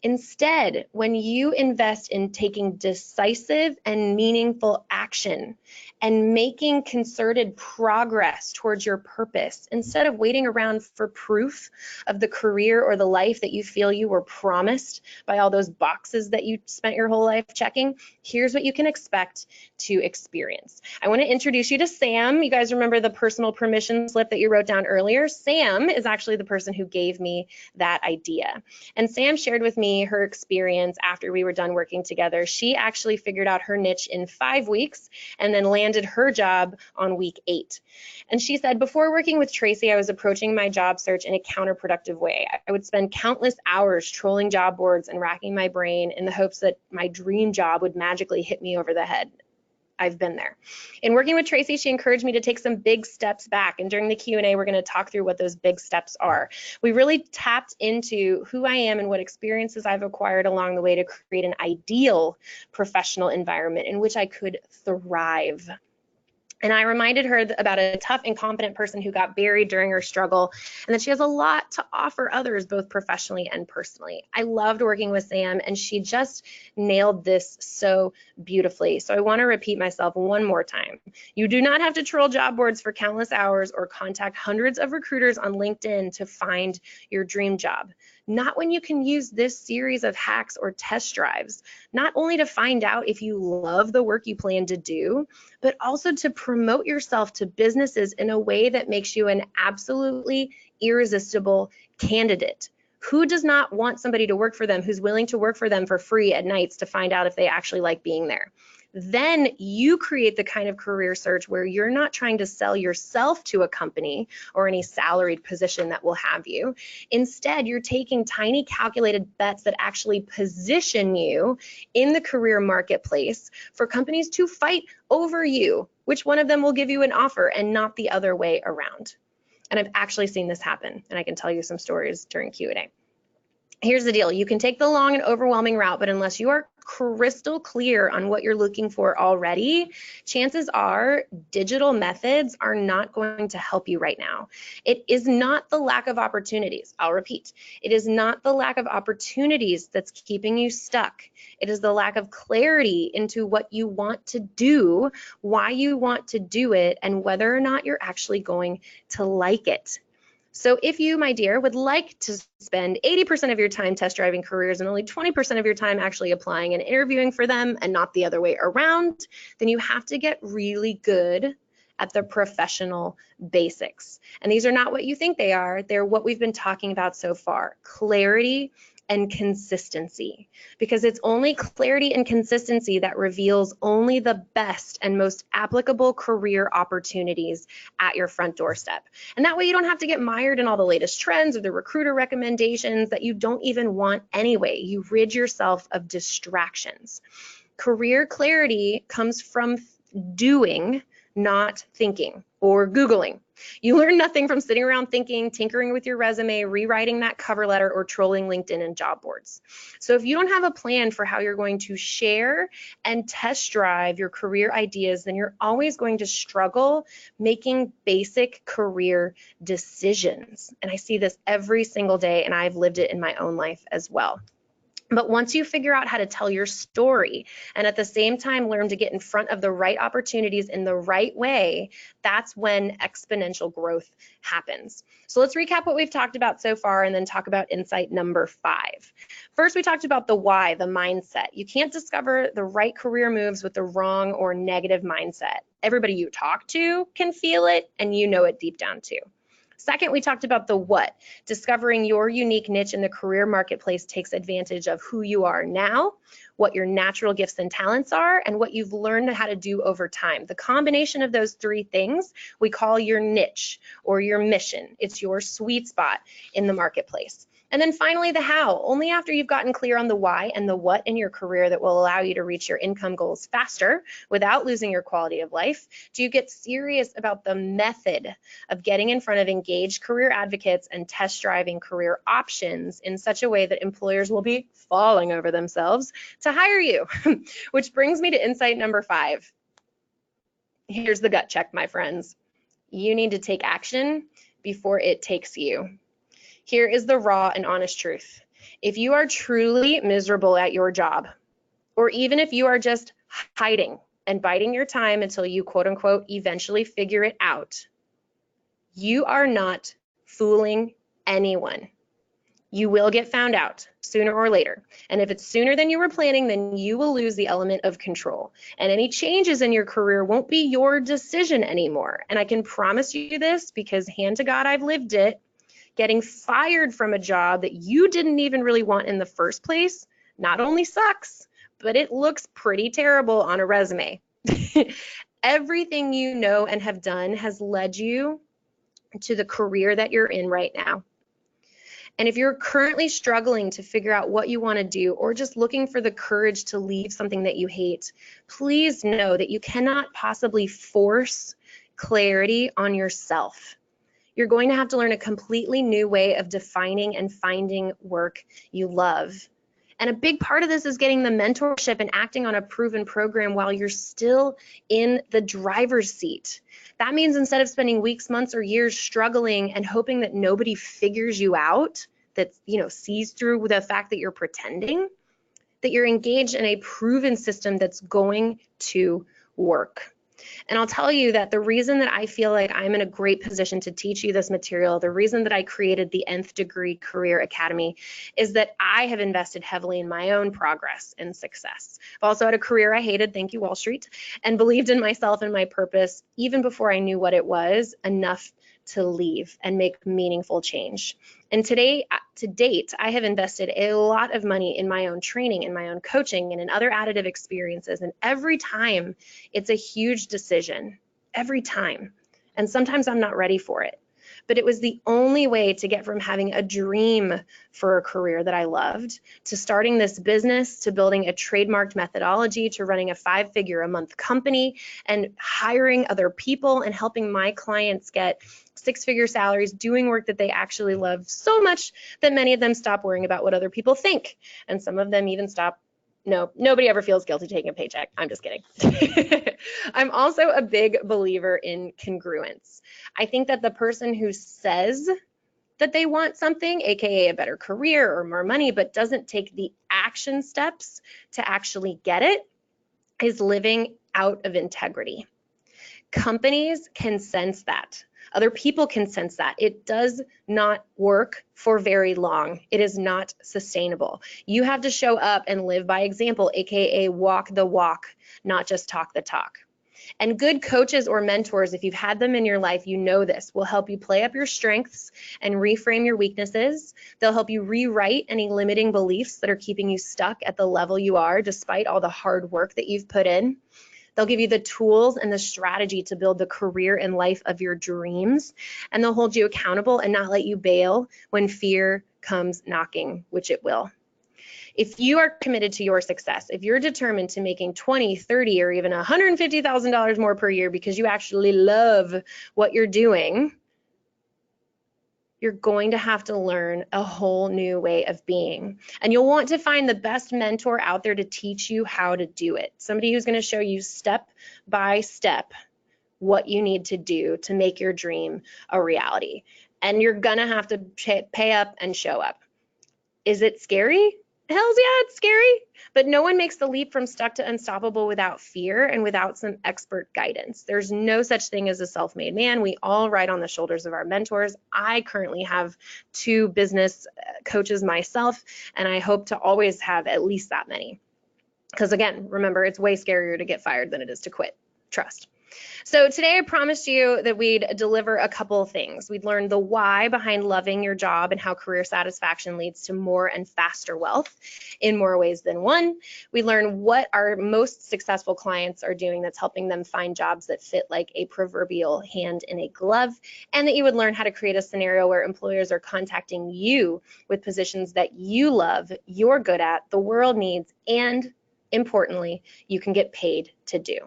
Instead, when you invest in taking decisive and meaningful action and making concerted progress towards your purpose, instead of waiting around for proof of the career or the life that you feel you were promised by all those boxes that you spent your whole life checking, here's what you can expect to experience. I want to introduce you to Sam. You guys remember the personal permission slip that you wrote down earlier? Sam is actually the person who gave me that idea. And Sam shared with me her experience after we were done working together. She actually figured out her niche in 5 weeks and then landed her job on week 8. And she said, before working with Tracy, I was approaching my job search in a counterproductive way. I would spend countless hours trolling job boards and racking my brain in the hopes that my dream job would magically hit me over the head. I've been there. In working with Tracy, she encouraged me to take some big steps back. And during the Q&A, we're going to talk through what those big steps are. We really tapped into who I am and what experiences I've acquired along the way to create an ideal professional environment in which I could thrive. And I reminded her about a tough and confident person who got buried during her struggle, and that she has a lot to offer others, both professionally and personally. I loved working with Sam, and she just nailed this so beautifully. So I want to repeat myself one more time. You do not have to troll job boards for countless hours or contact hundreds of recruiters on LinkedIn to find your dream job. Not when you can use this series of hacks or test drives, not only to find out if you love the work you plan to do, but also to promote yourself to businesses in a way that makes you an absolutely irresistible candidate. Who does not want somebody to work for them who's willing to work for them for free at nights to find out if they actually like being there? Then you create the kind of career search where you're not trying to sell yourself to a company or any salaried position that will have you. Instead, you're taking tiny calculated bets that actually position you in the career marketplace for companies to fight over you, which one of them will give you an offer and not the other way around. And I've actually seen this happen, and I can tell you some stories during Q&A. Here's the deal. You can take the long and overwhelming route, but unless you are crystal clear on what you're looking for already, chances are digital methods are not going to help you right now. It is not the lack of opportunities. I'll repeat, it is not the lack of opportunities that's keeping you stuck. It is the lack of clarity into what you want to do, why you want to do it, and whether or not you're actually going to like it. So if you, my dear, would like to spend 80% of your time test driving careers and only 20% of your time actually applying and interviewing for them and not the other way around, then you have to get really good at the professional basics. And these are not what you think they are. They're what we've been talking about so far: clarity and consistency, because it's only clarity and consistency that reveals only the best and most applicable career opportunities at your front doorstep. And that way you don't have to get mired in all the latest trends or the recruiter recommendations that you don't even want anyway. You rid yourself of distractions. Career clarity comes from doing, not thinking or Googling. You learn nothing from sitting around thinking, tinkering with your resume, rewriting that cover letter, or trolling LinkedIn and job boards. So if you don't have a plan for how you're going to share and test drive your career ideas, then you're always going to struggle making basic career decisions. And I see this every single day, and I've lived it in my own life as well. But once you figure out how to tell your story and at the same time learn to get in front of the right opportunities in the right way, that's when exponential growth happens. So let's recap what we've talked about so far and then talk about insight number 5. First, we talked about the why, the mindset. You can't discover the right career moves with the wrong or negative mindset. Everybody you talk to can feel it, and you know it deep down too. Second, we talked about the what. Discovering your unique niche in the career marketplace takes advantage of who you are now, what your natural gifts and talents are, and what you've learned how to do over time. The combination of those 3 things we call your niche or your mission. It's your sweet spot in the marketplace. And then finally, the how. Only after you've gotten clear on the why and the what in your career that will allow you to reach your income goals faster without losing your quality of life do you get serious about the method of getting in front of engaged career advocates and test driving career options in such a way that employers will be falling over themselves to hire you. Which brings me to insight number 5. Here's the gut check, my friends. You need to take action before it takes you. Here is the raw and honest truth. If you are truly miserable at your job, or even if you are just hiding and biding your time until you quote unquote eventually figure it out, you are not fooling anyone. You will get found out sooner or later. And if it's sooner than you were planning, then you will lose the element of control. And any changes in your career won't be your decision anymore. And I can promise you this because, hand to God, I've lived it. Getting fired from a job that you didn't even really want in the first place not only sucks, but it looks pretty terrible on a resume. Everything you know and have done has led you to the career that you're in right now. And if you're currently struggling to figure out what you want to do, or just looking for the courage to leave something that you hate, please know that you cannot possibly force clarity on yourself. You're going to have to learn a completely new way of defining and finding work you love. And a big part of this is getting the mentorship and acting on a proven program while you're still in the driver's seat. That means instead of spending weeks, months, or years struggling and hoping that nobody figures you out, that sees through the fact that you're pretending, that you're engaged in a proven system that's going to work. And I'll tell you that the reason that I feel like I'm in a great position to teach you this material, the reason that I created the Nth Degree Career Academy, is that I have invested heavily in my own progress and success. I've also had a career I hated, thank you Wall Street, and believed in myself and my purpose even before I knew what it was enough to leave and make meaningful change. And to date, I have invested a lot of money in my own training, in my own coaching, and in other additive experiences. And every time it's a huge decision, every time. And sometimes I'm not ready for it. But it was the only way to get from having a dream for a career that I loved, to starting this business, to building a trademarked methodology, to running a 5-figure-a-month company and hiring other people and helping my clients get 6-figure salaries doing work that they actually love so much that many of them stop worrying about what other people think. And some of them even stop No, nobody ever feels guilty taking a paycheck. I'm just kidding. I'm also a big believer in congruence. I think that the person who says that they want something, aka a better career or more money, but doesn't take the action steps to actually get it, is living out of integrity. Companies can sense that. Other people can sense that. It does not work for very long. It is not sustainable. You have to show up and live by example, aka walk the walk, not just talk the talk. And good coaches or mentors, if you've had them in your life, you know this, will help you play up your strengths and reframe your weaknesses. They'll help you rewrite any limiting beliefs that are keeping you stuck at the level you are, despite all the hard work that you've put in. They'll give you the tools and the strategy to build the career and life of your dreams, and they'll hold you accountable and not let you bail when fear comes knocking, which it will. If you are committed to your success, if you're determined to making $20, $30, or even $150,000 more per year because you actually love what you're doing, you're going to have to learn a whole new way of being. And you'll want to find the best mentor out there to teach you how to do it. Somebody who's going to show you step by step what you need to do to make your dream a reality. And you're going to have to pay up and show up. Is it scary? Hells yeah, it's scary. But no one makes the leap from stuck to unstoppable without fear and without some expert guidance. There's no such thing as a self-made man. We all ride on the shoulders of our mentors. I currently have 2 business coaches myself, and I hope to always have at least that many. Because again, remember, it's way scarier to get fired than it is to quit. Trust. So today I promised you that we'd deliver a couple of things. We'd learn the why behind loving your job and how career satisfaction leads to more and faster wealth in more ways than one. We learn what our most successful clients are doing that's helping them find jobs that fit like a proverbial hand in a glove, and that you would learn how to create a scenario where employers are contacting you with positions that you love, you're good at, the world needs, and importantly, you can get paid to do.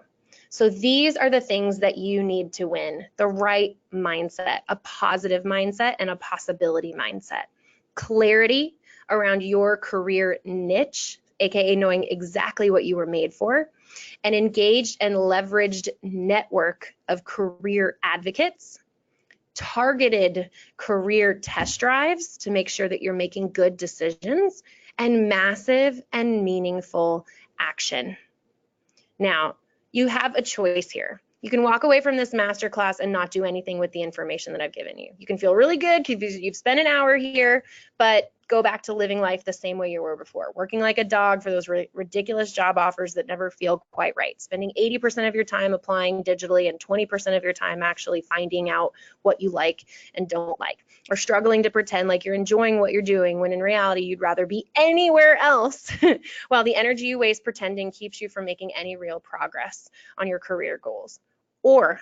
So these are the things that you need to win: the right mindset, a positive mindset, and a possibility mindset. Clarity around your career niche, aka knowing exactly what you were made for, an engaged and leveraged network of career advocates, targeted career test drives to make sure that you're making good decisions, and massive and meaningful action. Now, you have a choice here. You can walk away from this masterclass and not do anything with the information that I've given you. You can feel really good because you've spent an hour here, but go back to living life the same way you were before, working like a dog for those ridiculous job offers that never feel quite right, spending 80% of your time applying digitally and 20% of your time actually finding out what you like and don't like, or struggling to pretend like you're enjoying what you're doing when in reality you'd rather be anywhere else, while the energy you waste pretending keeps you from making any real progress on your career goals. Or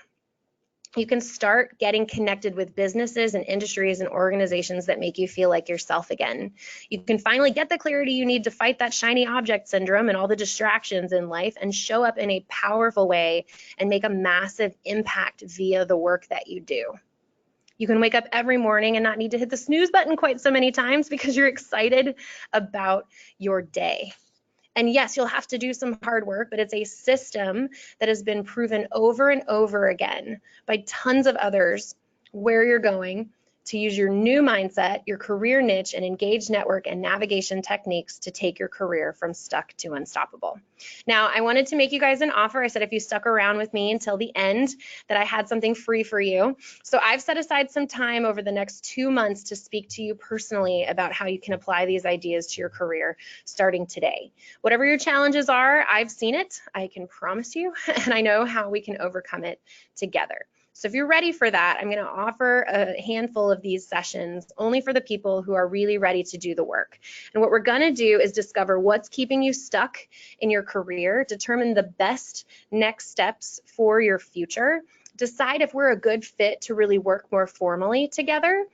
you can start getting connected with businesses and industries and organizations that make you feel like yourself again. You can finally get the clarity you need to fight that shiny object syndrome and all the distractions in life and show up in a powerful way and make a massive impact via the work that you do. You can wake up every morning and not need to hit the snooze button quite so many times because you're excited about your day. And yes, you'll have to do some hard work, but it's a system that has been proven over and over again by tons of others where you're going to use your new mindset, your career niche, and engaged network and navigation techniques to take your career from stuck to unstoppable. Now, I wanted to make you guys an offer. I said if you stuck around with me until the end, that I had something free for you. So I've set aside some time over the next 2 months to speak to you personally about how you can apply these ideas to your career starting today. Whatever your challenges are, I've seen it, I can promise you, and I know how we can overcome it together. So if you're ready for that, I'm going to offer a handful of these sessions only for the people who are really ready to do the work. And what we're going to do is discover what's keeping you stuck in your career, determine the best next steps for your future, decide if we're a good fit to really work more formally together.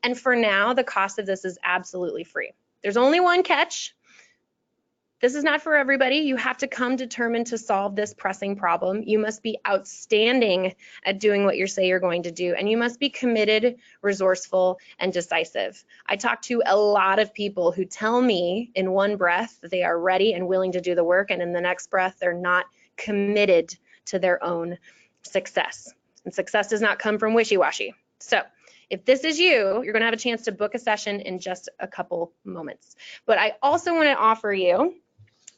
And for now, the cost of this is absolutely free. There's only one catch. This is not for everybody. You have to come determined to solve this pressing problem. You must be outstanding at doing what you say you're going to do, and you must be committed, resourceful, and decisive. I talk to a lot of people who tell me in one breath that they are ready and willing to do the work, and in the next breath, they're not committed to their own success. And success does not come from wishy-washy. So if this is you, you're going to have a chance to book a session in just a couple moments. But I also want to offer you,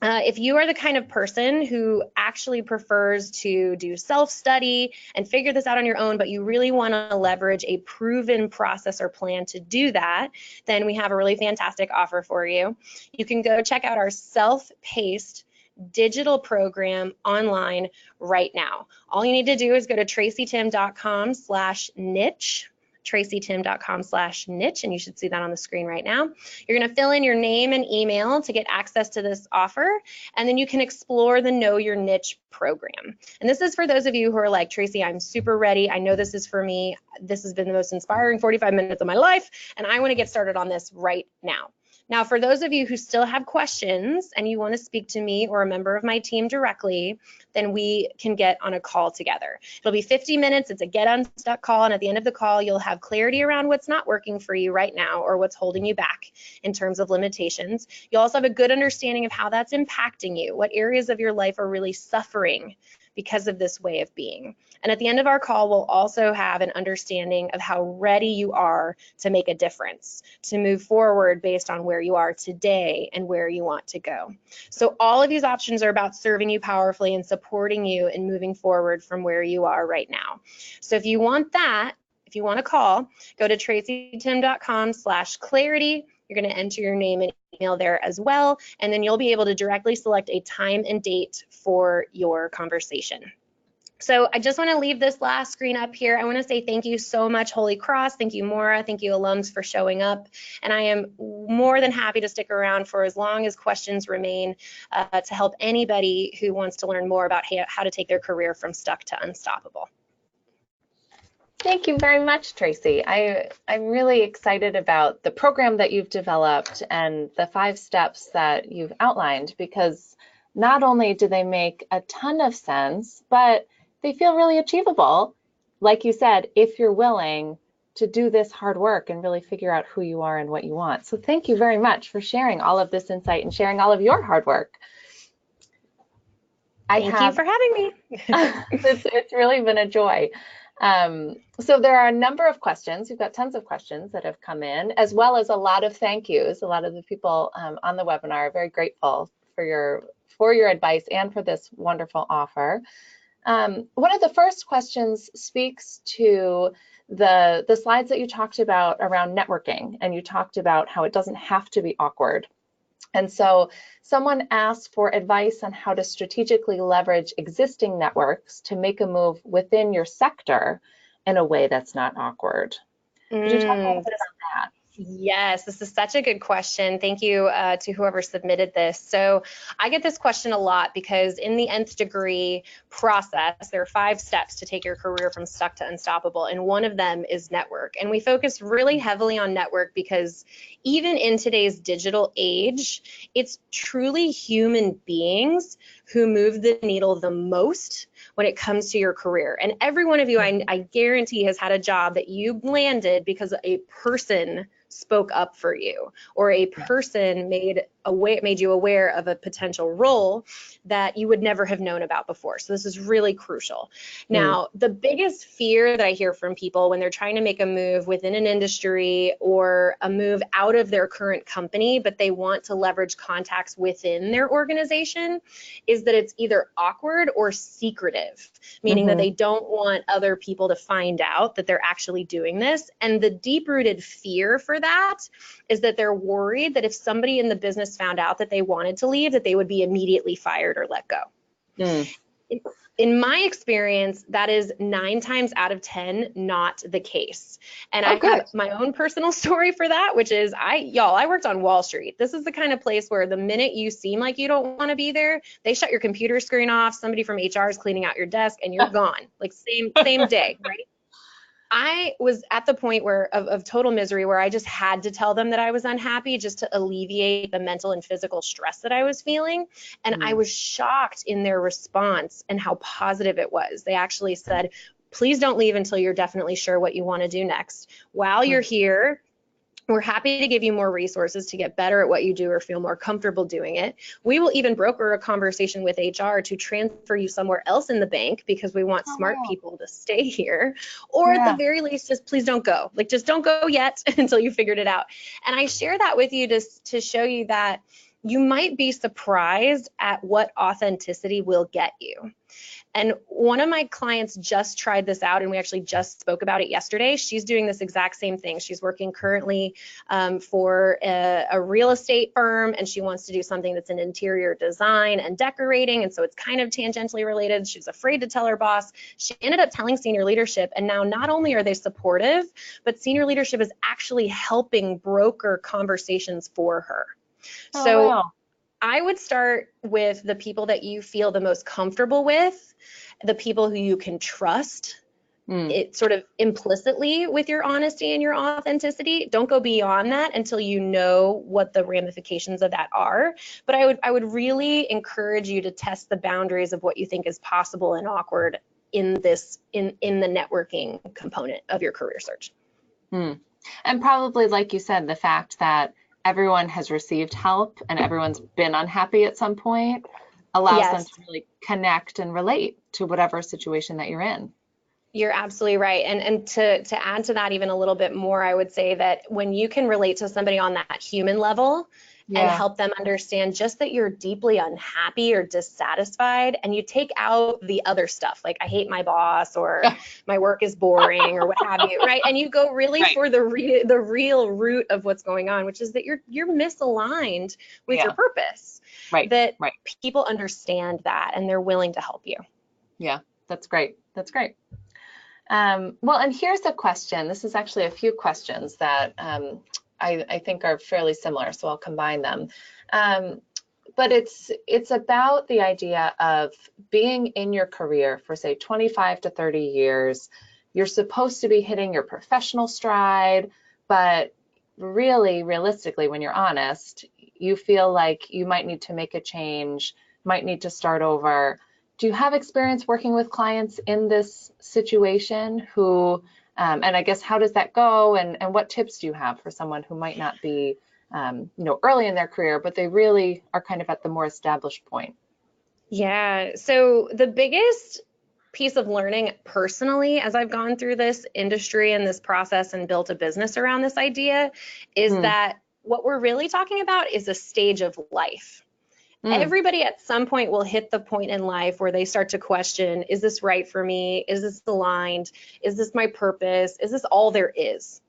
if you are the kind of person who actually prefers to do self-study and figure this out on your own, but you really want to leverage a proven process or plan to do that, then we have a really fantastic offer for you. You can go check out our self-paced digital program online right now. All you need to do is go to tracytimm.com/niche, tracytimm.com/niche, and you should see that on the screen right now. You're going to fill in your name and email to get access to this offer, and then you can explore the Know Your Niche program. And this is for those of you who are like, Tracy, I'm super ready. I know this is for me. This has been the most inspiring 45 minutes of my life, and I want to get started on this right now. Now, for those of you who still have questions and you want to speak to me or a member of my team directly, then we can get on a call together. It'll be 50 minutes. It's a get unstuck call. And at the end of the call, you'll have clarity around what's not working for you right now or what's holding you back in terms of limitations. You'll also have a good understanding of how that's impacting you, what areas of your life are really suffering because of this way of being. And at the end of our call, we'll also have an understanding of how ready you are to make a difference, to move forward based on where you are today and where you want to go. So all of these options are about serving you powerfully and supporting you in moving forward from where you are right now. So if you want that, if you want to call, go to tracytimm.com/clarity. You're going to enter your name and email there as well, and then you'll be able to directly select a time and date for your conversation. So I just want to leave this last screen up here. I want to say thank you so much, Holy Cross. Thank you, Maura. Thank you, alums, for showing up. And I am more than happy to stick around for as long as questions remain to help anybody who wants to learn more about how to take their career from stuck to unstoppable. Thank you very much, Tracy. I'm really excited about the program that you've developed and the 5 steps that you've outlined, because not only do they make a ton of sense, but they feel really achievable, like you said, if you're willing to do this hard work and really figure out who you are and what you want. So thank you very much for sharing all of this insight and sharing all of your hard work. Thank you for having me. It's really been a joy. So there are a number of questions. We've got tons of questions that have come in, as well as a lot of thank yous. A lot of the people on the webinar are very grateful for your advice and for this wonderful offer. One of the first questions speaks to the slides that you talked about around networking, and you talked about how it doesn't have to be awkward. And so someone asked for advice on how to strategically leverage existing networks to make a move within your sector in a way that's not awkward. Could you talk a little bit about that? Yes, this is such a good question. Thank you to whoever submitted this. So I get this question a lot because in the Nth Degree process, there are 5 steps to take your career from stuck to unstoppable, and one of them is network. And we focus really heavily on network because even in today's digital age, it's truly human beings who move the needle the most when it comes to your career. And every one of you, I guarantee, has had a job that you landed because a person spoke up for you, or a person made you aware of a potential role that you would never have known about before. So this is really crucial. Now, the biggest fear that I hear from people when they're trying to make a move within an industry or a move out of their current company, but they want to leverage contacts within their organization, is that it's either awkward or secretive, meaning that they don't want other people to find out that they're actually doing this. And the deep-rooted fear for that is that they're worried that if somebody in the business found out that they wanted to leave, that they would be immediately fired or let go. In my experience, that is 9 times out of 10 not the case. And I have my own personal story for that, which is I worked on Wall Street. This is the kind of place where the minute you seem like you don't want to be there, they shut your computer screen off, somebody from HR is cleaning out your desk, and you're gone, like same day, right? I was at the point of total misery where I just had to tell them that I was unhappy just to alleviate the mental and physical stress that I was feeling. And I was shocked in their response and how positive it was. They actually said, please don't leave until you're definitely sure what you want to do next. While you're here, we're happy to give you more resources to get better at what you do or feel more comfortable doing it. We will even broker a conversation with HR to transfer you somewhere else in the bank because we want smart people to stay here. Or at the very least, just please don't go. Like, just don't go yet until you figured it out. And I share that with you to show you that you might be surprised at what authenticity will get you. And one of my clients just tried this out, and we actually just spoke about it yesterday. She's doing this exact same thing. She's working currently for a real estate firm, and she wants to do something that's in interior design and decorating, and so it's kind of tangentially related. She's afraid to tell her boss. She ended up telling senior leadership, and now not only are they supportive, but senior leadership is actually helping broker conversations for her. I would start with the people that you feel the most comfortable with, the people who you can trust, it sort of implicitly with your honesty and your authenticity. Don't go beyond that until you know what the ramifications of that are. But I would really encourage you to test the boundaries of what you think is possible and awkward in the networking component of your career search. And probably, like you said, the fact that everyone has received help and everyone's been unhappy at some point allows them to really connect and relate to whatever situation that you're in. You're absolutely right. And to add to that even a little bit more, I would say that when you can relate to somebody on that human level and help them understand just that you're deeply unhappy or dissatisfied, and you take out the other stuff, like I hate my boss or my work is boring or what have you, right? And you go really for the real root of what's going on, which is that you're misaligned with your purpose. That people understand that and they're willing to help you. Yeah, that's great. That's great. Well, and here's a question. This is actually a few questions that I think are fairly similar, so I'll combine them. But it's about the idea of being in your career for, say, 25 to 30 years. You're supposed to be hitting your professional stride, but really, realistically, when you're honest, you feel like you might need to make a change, might need to start over. Do you have experience working with clients in this situation who, and I guess how does that go, and what tips do you have for someone who might not be, early in their career, but they really are kind of at the more established point? Yeah, so the biggest piece of learning personally, as I've gone through this industry and this process and built a business around this idea, is that what we're really talking about is a stage of life. Everybody at some point will hit the point in life where they start to question, is this right for me? Is this aligned? Is this my purpose? Is this all there is?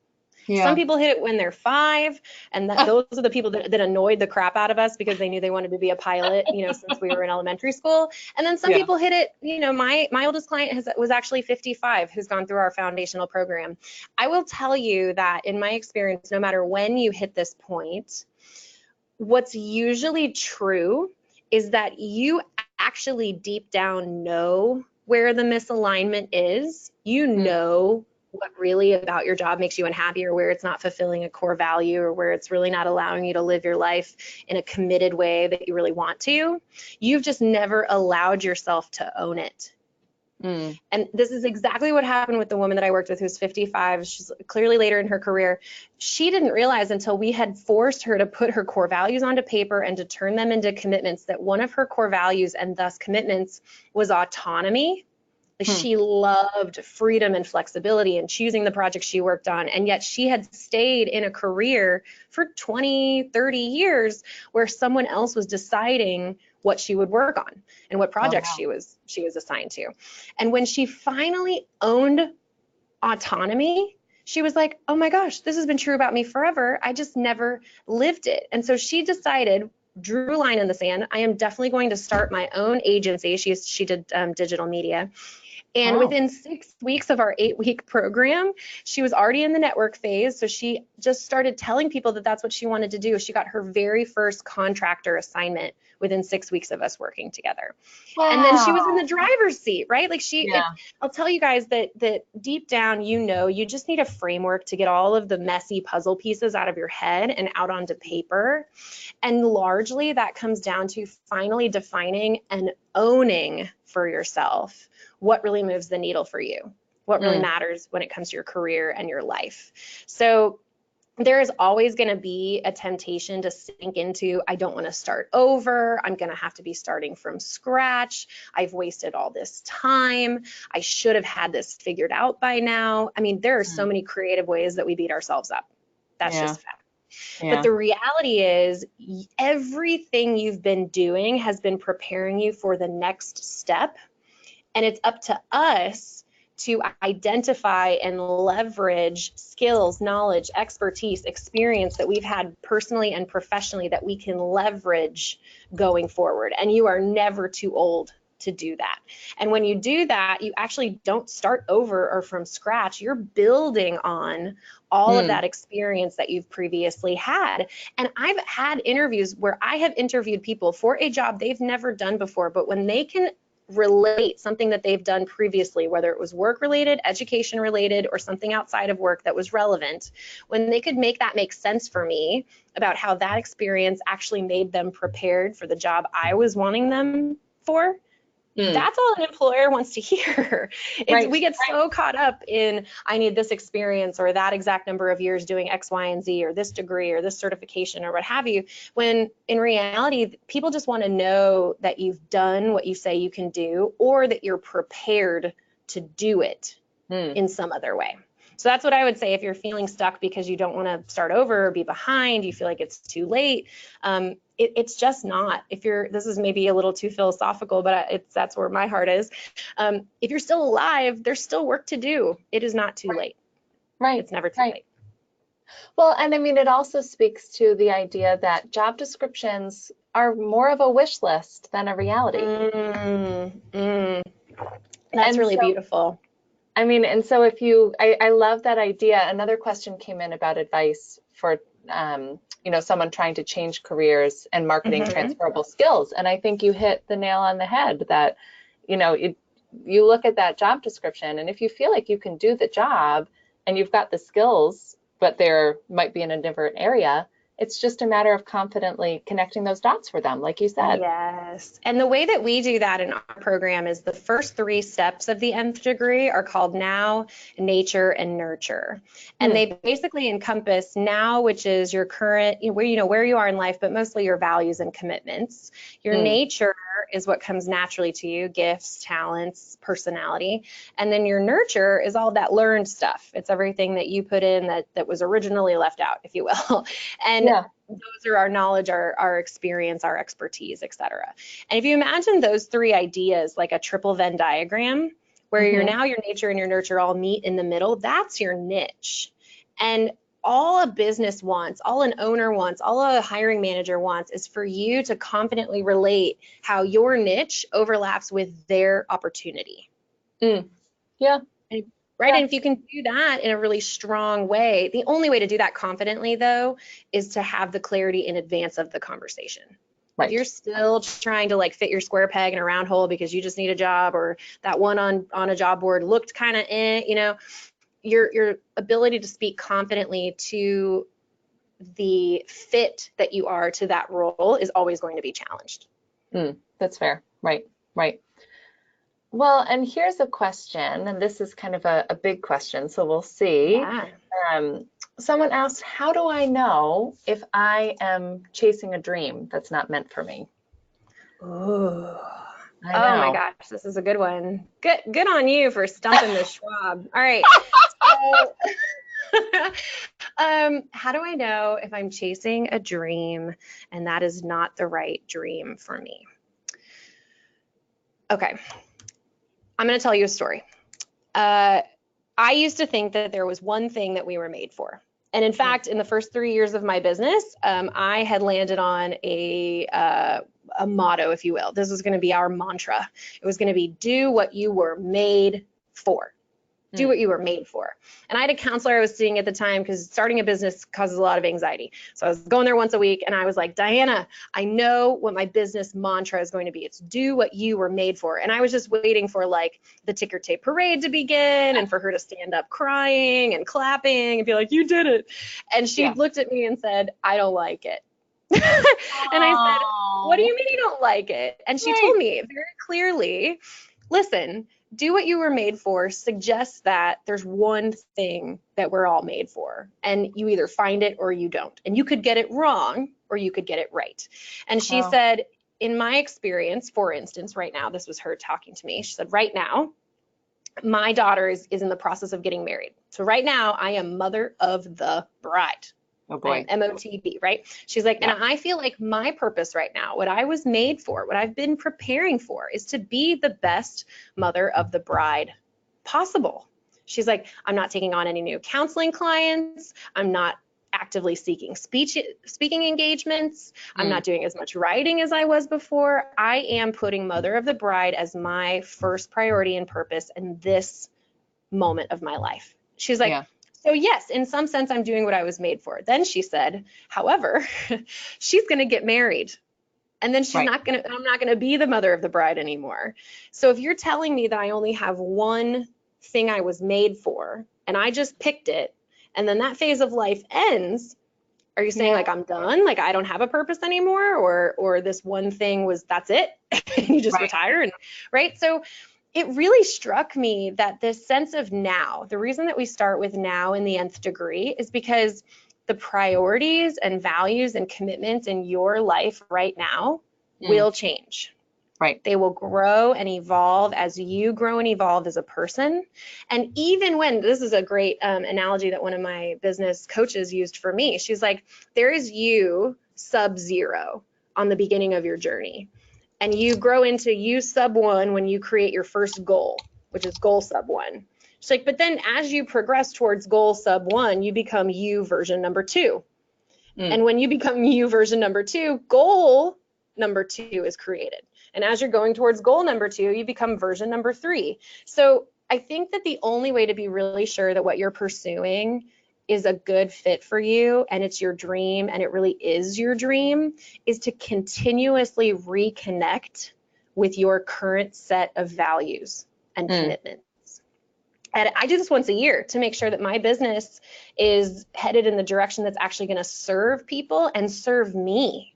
Some people hit it when they're 5, and those are the people that annoyed the crap out of us because they knew they wanted to be a pilot, since we were in elementary school. And then some people hit it, my oldest client was actually 55, who's gone through our foundational program. I will tell you that in my experience, no matter when you hit this point, what's usually true is that you actually deep down know where the misalignment is. You know what really about your job makes you unhappy, or where it's not fulfilling a core value, or where it's really not allowing you to live your life in a committed way that you really want to. You've just never allowed yourself to own it. And this is exactly what happened with the woman that I worked with who's 55. She's clearly later in her career. She didn't realize until we had forced her to put her core values onto paper and to turn them into commitments that one of her core values and thus commitments was autonomy. She loved freedom and flexibility and choosing the project she worked on. And yet she had stayed in a career for 20, 30 years where someone else was deciding what she would work on and what projects she was assigned to. And when she finally owned autonomy, she was like, oh my gosh, this has been true about me forever. I just never lived it. And so she decided, drew a line in the sand. I am definitely going to start my own agency. She did digital media. And within 6 weeks of our 8-week program, she was already in the network phase. So she just started telling people that that's what she wanted to do. She got her very first contractor assignment within 6 weeks of us working together. Wow. And then she was in the driver's seat, right? Like Yeah. I'll tell you guys that deep down, you just need a framework to get all of the messy puzzle pieces out of your head and out onto paper. And largely that comes down to finally defining and owning for yourself what really moves the needle for you, what really matters when it comes to your career and your life. So there is always going to be a temptation to sink into, I don't want to start over. I'm going to have to be starting from scratch. I've wasted all this time. I should have had this figured out by now. I mean, there are so many creative ways that we beat ourselves up. That's just a fact. Yeah. But the reality is everything you've been doing has been preparing you for the next step. And it's up to us to identify and leverage skills, knowledge, expertise, experience that we've had personally and professionally that we can leverage going forward. And you are never too old to do that. And when you do that, you actually don't start over or from scratch. You're building on all of that experience that you've previously had. And I've had interviews where I have interviewed people for a job they've never done before, but when they can relate something that they've done previously, whether it was work related, education related, or something outside of work that was relevant, when they could make that make sense for me about how that experience actually made them prepared for the job I was wanting them for, that's all an employer wants to hear. We get so caught up in, I need this experience or that exact number of years doing X, Y, and Z, or this degree or this certification or what have you, when in reality, people just want to know that you've done what you say you can do, or that you're prepared to do it in some other way. So that's what I would say if you're feeling stuck because you don't want to start over or be behind, you feel like it's too late. It's just not. This is maybe a little too philosophical, but that's where my heart is. If you're still alive, there's still work to do. It is not too late. Right. It's never too late. Well, and I mean, it also speaks to the idea that job descriptions are more of a wish list than a reality. That's really beautiful. I mean, and so I love that idea. Another question came in about advice for, someone trying to change careers and marketing transferable skills. And I think you hit the nail on the head that, you look at that job description, and if you feel like you can do the job and you've got the skills, but there might be in a different area, it's just a matter of confidently connecting those dots for them, like you said. Yes. And the way that we do that in our program is the first 3 steps of the Nth Degree are called Now, Nature, and Nurture. And they basically encompass Now, which is your current, where you are in life, but mostly your values and commitments. Your nature is what comes naturally to you, gifts, talents, personality. And then your nurture is all that learned stuff. It's everything that you put in that was originally left out, if you will. And those are our knowledge, our experience, our expertise, etc. And if you imagine those 3 ideas like a triple Venn diagram, where your now, your nature, and your nurture all meet in the middle, that's your niche. And all a business wants, all an owner wants, all a hiring manager wants is for you to confidently relate how your niche overlaps with their opportunity. Right. And if you can do that in a really strong way, the only way to do that confidently, though, is to have the clarity in advance of the conversation. Right. If you're still trying to fit your square peg in a round hole because you just need a job, or that one on a job board looked kind of your ability to speak confidently to the fit that you are to that role is always going to be challenged. That's fair. Right. Well, and here's a question, and this is kind of a big question, so we'll see. Yeah. Someone asked, how do I know if I am chasing a dream that's not meant for me? Ooh. Oh my gosh, this is a good one. Good on you for stumping the Schwab. All right. How do I know if I'm chasing a dream and that is not the right dream for me? Okay. I'm going to tell you a story. I used to think that there was one thing that we were made for. And in fact, in the first 3 years of my business, I had landed on a motto, if you will. This was going to be our mantra. It was going to be do what you were made for. Do what you were made for. And I had a counselor I was seeing at the time because starting a business causes a lot of anxiety. So I was going there once a week and I was like, Diana, I know what my business mantra is going to be. It's do what you were made for. And I was just waiting for like the ticker tape parade to begin and for her to stand up crying and clapping and be like, you did it. And she looked at me and said, I don't like it. And I said, what do you mean you don't like it? And she told me very clearly, listen, do what you were made for suggests that there's one thing that we're all made for, and you either find it or you don't. And you could get it wrong or you could get it right. And she said, in my experience, for instance, right now, this was her talking to me. She said, right now, my daughter is in the process of getting married. So right now, I am mother of the bride. Oh boy. MOTB, right? She's like, and I feel like my purpose right now, what I was made for, what I've been preparing for is to be the best mother of the bride possible. She's like, I'm not taking on any new counseling clients. I'm not actively seeking speaking engagements. I'm not doing as much writing as I was before. I am putting mother of the bride as my first priority and purpose in this moment of my life. She's like, so yes, in some sense, I'm doing what I was made for. Then she said, however, she's going to get married. And then I'm not going to be the mother of the bride anymore. So if you're telling me that I only have one thing I was made for, and I just picked it, and then that phase of life ends, are you saying like I'm done? Like I don't have a purpose anymore? Or this one thing that's it? And you just retire? And right. So it really struck me that this sense of now, the reason that we start with now in the nth degree is because the priorities and values and commitments in your life right now will change. Right. They will grow and evolve as you grow and evolve as a person. And even when, this is a great analogy that one of my business coaches used for me. She's like, there is you sub-zero on the beginning of your journey. And you grow into you sub one when you create your first goal, which is goal sub one. She's like, but then as you progress towards goal sub one, you become you version number two. And when you become you version number two, goal number two is created. And as you're going towards goal number two, you become version number three. So I think that the only way to be really sure that what you're pursuing is a good fit for you and it's your dream and it really is your dream is to continuously reconnect with your current set of values and commitments. And I do this once a year to make sure that my business is headed in the direction that's actually going to serve people and serve me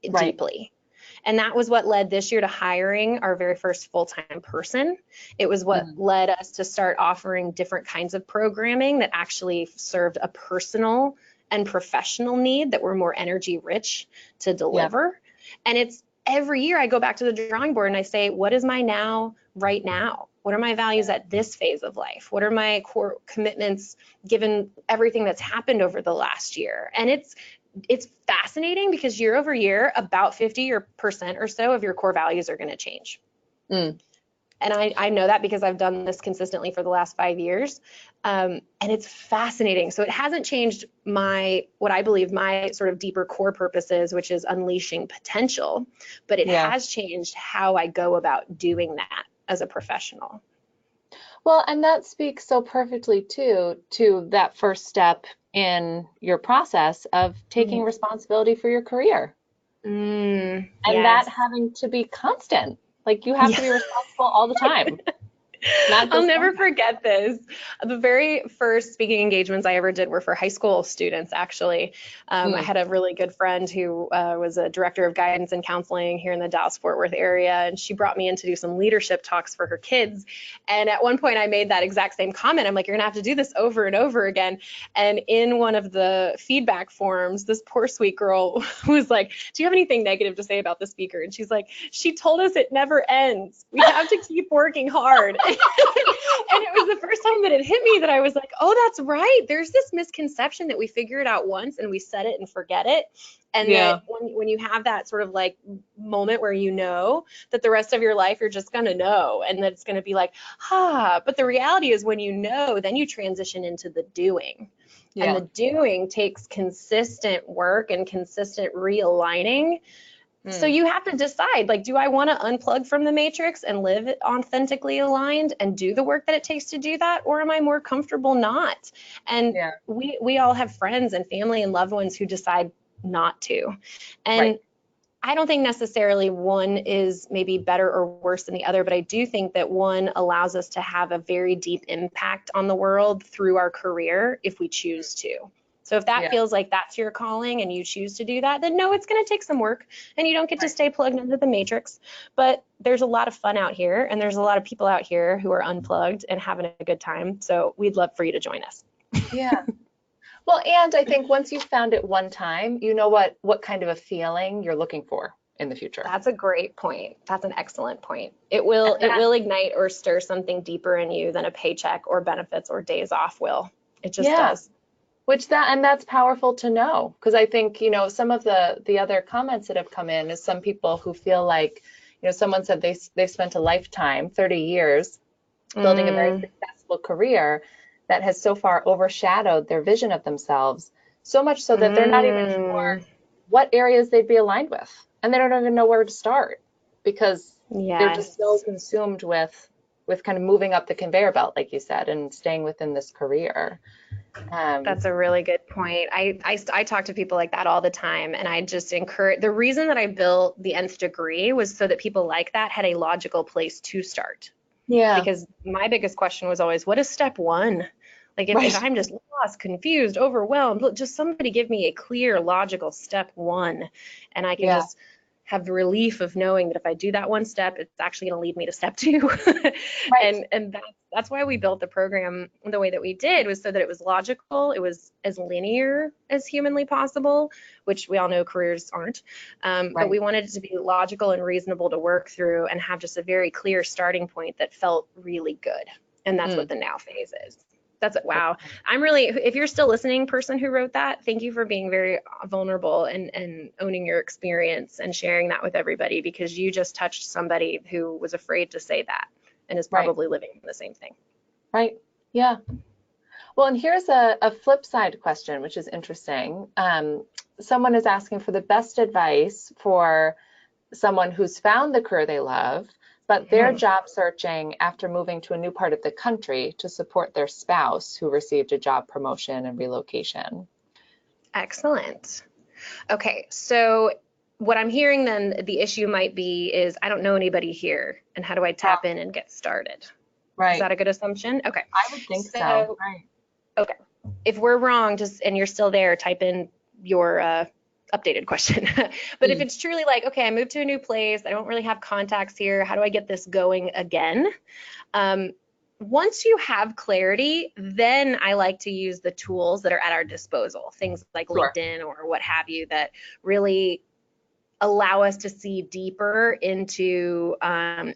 deeply. And that was what led this year to hiring our very first full-time person. It was what led us to start offering different kinds of programming that actually served a personal and professional need that were more energy rich to deliver. And it's every year I go back to the drawing board and I say, what is my now right now? What are my values at this phase of life? What are my core commitments given everything that's happened over the last year? And it's fascinating because year over year, about 50% or so of your core values are going to change. And I know that because I've done this consistently for the last 5 years. And it's fascinating. So it hasn't changed what I believe my sort of deeper core purpose is, which is unleashing potential, but it has changed how I go about doing that as a professional. Well, and that speaks so perfectly too to that first step in your process of taking responsibility for your career. And that having to be constant. Like you have to be responsible all the time. I'll never forget this. The very first speaking engagements I ever did were for high school students, actually. I had a really good friend who was a director of guidance and counseling here in the Dallas-Fort Worth area, and she brought me in to do some leadership talks for her kids. And at one point I made that exact same comment. I'm like, you're gonna have to do this over and over again. And in one of the feedback forms, this poor sweet girl was like, do you have anything negative to say about the speaker? And she's like, she told us it never ends. We have to keep working hard. And it was the first time that it hit me that I was like, oh, that's right. There's this misconception that we figure it out once and we set it and forget it. And that when you have that sort of like moment where you know that the rest of your life you're just going to know and that it's going to be like, but the reality is when you know, then you transition into the doing. And the doing takes consistent work and consistent realigning So you have to decide, like, do I want to unplug from the matrix and live authentically aligned and do the work that it takes to do that? Or am I more comfortable not? And Yeah. we all have friends and family and loved ones who decide not to. And Right. I don't think necessarily one is maybe better or worse than the other, but I do think that one allows us to have a very deep impact on the world through our career if we choose to. So if that Yeah. feels like that's your calling and you choose to do that, then no, it's going to take some work and you don't get to Right. stay plugged into the matrix. But there's a lot of fun out here and there's a lot of people out here who are unplugged and having a good time. So we'd love for you to join us. Yeah. Well, and I think once you've found it one time, you know what kind of a feeling you're looking for in the future. That's a great point. That's an excellent point. It And will that, ignite or stir something deeper in you than a paycheck or benefits or days off will. It just yeah, does. and that's powerful to know, because I think, some of the other comments that have come in is some people who feel like, someone said they've spent a lifetime, 30 years, building a very Mm, successful career that has so far overshadowed their vision of themselves, so much so that they're not even sure mm, what areas they'd be aligned with. And they don't even know where to start because they're just so yes. consumed with kind of moving up the conveyor belt, like you said, and staying within this career. Um, That's a really good point. I talk to people like that all the time, and I just encourage. The reason that I built the Nth Degree was so that people like that had a logical place to start. yeah, Because my biggest question was always, what is step one? Like if right, I'm just lost, confused, overwhelmed, just somebody give me a clear, logical step one, and I can yeah, just have the relief of knowing that if I do that one step, it's actually going to lead me to step two. right. And that's why we built the program the way that we did, was so that it was logical, it was as linear as humanly possible, which we all know careers aren't. But Right. we wanted it to be logical and reasonable to work through and have just a very clear starting point that felt really good. And that's what Mm. the now phase is. That's it. Wow. I'm really, if you're still listening, person who wrote that, thank you for being very vulnerable and owning your experience and sharing that with everybody, because you just touched somebody who was afraid to say that and is Right, probably living the same thing. right. Yeah. Well, and here's a flip side question, which is interesting. Someone is asking for the best advice for someone who's found the career they love, but they're Mhm. job searching after moving to a new part of the country to support their spouse who received a job promotion and relocation. Excellent. Okay, so what I'm hearing then, the issue might be is I don't know anybody here, and how do I Oh, tap in and get started? Is right. that a good assumption? Okay, I would think so. so Right. okay, if we're wrong, just and you're still there, type in your updated question. But if Mm. it's truly like, okay, I moved to a new place, I don't really have contacts here, how do I get this going again? Um, Once you have clarity, then I like to use the tools that are at our disposal, things like Sure. LinkedIn or what have you, that really allow us to see deeper into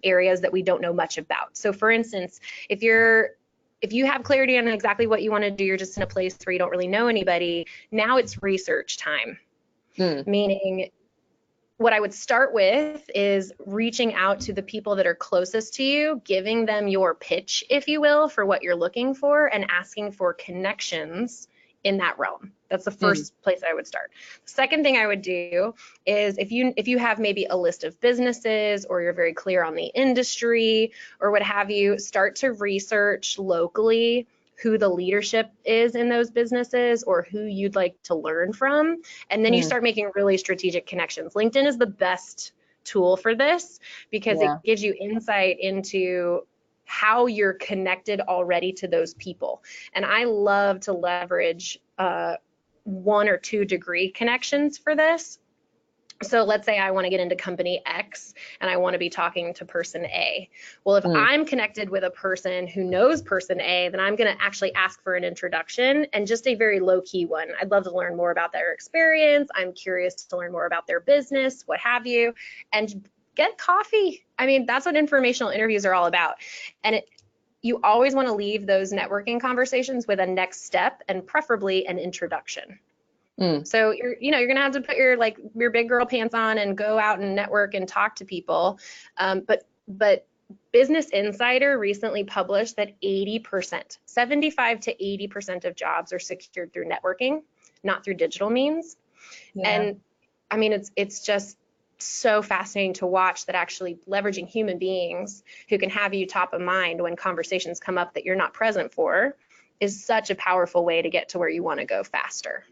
areas that we don't know much about. So for instance, if you have clarity on exactly what you want to do, you're just in a place where you don't really know anybody, now it's research time. Mm. Meaning, what I would start with is reaching out to the people that are closest to you, giving them your pitch, if you will, for what you're looking for, and asking for connections in that realm. That's the Mm. first place I would start. The second thing I would do is if you have maybe a list of businesses, or you're very clear on the industry or what have you, start to research locally who the leadership is in those businesses or who you'd like to learn from. And then you Mm. start making really strategic connections. LinkedIn is the best tool for this because it Yeah. gives you insight into how you're connected already to those people. And I love to leverage 1 or 2 degree connections for this. So let's say I want to get into company X and I want to be talking to person A. Well, if Mm. I'm connected with a person who knows person A, then I'm going to actually ask for an introduction, and just a very low key one. I'd love to learn more about their experience. I'm curious to learn more about their business, what have you, and get coffee. I mean, that's what informational interviews are all about. And you always want to leave those networking conversations with a next step and preferably an introduction. Mm. So you're gonna have to put your big girl pants on and go out and network and talk to people. But Business Insider recently published that 80%, 75 to 80% of jobs are secured through networking, not through digital means. Yeah. And I mean, it's just so fascinating to watch that actually leveraging human beings who can have you top of mind when conversations come up that you're not present for is such a powerful way to get to where you want to go faster.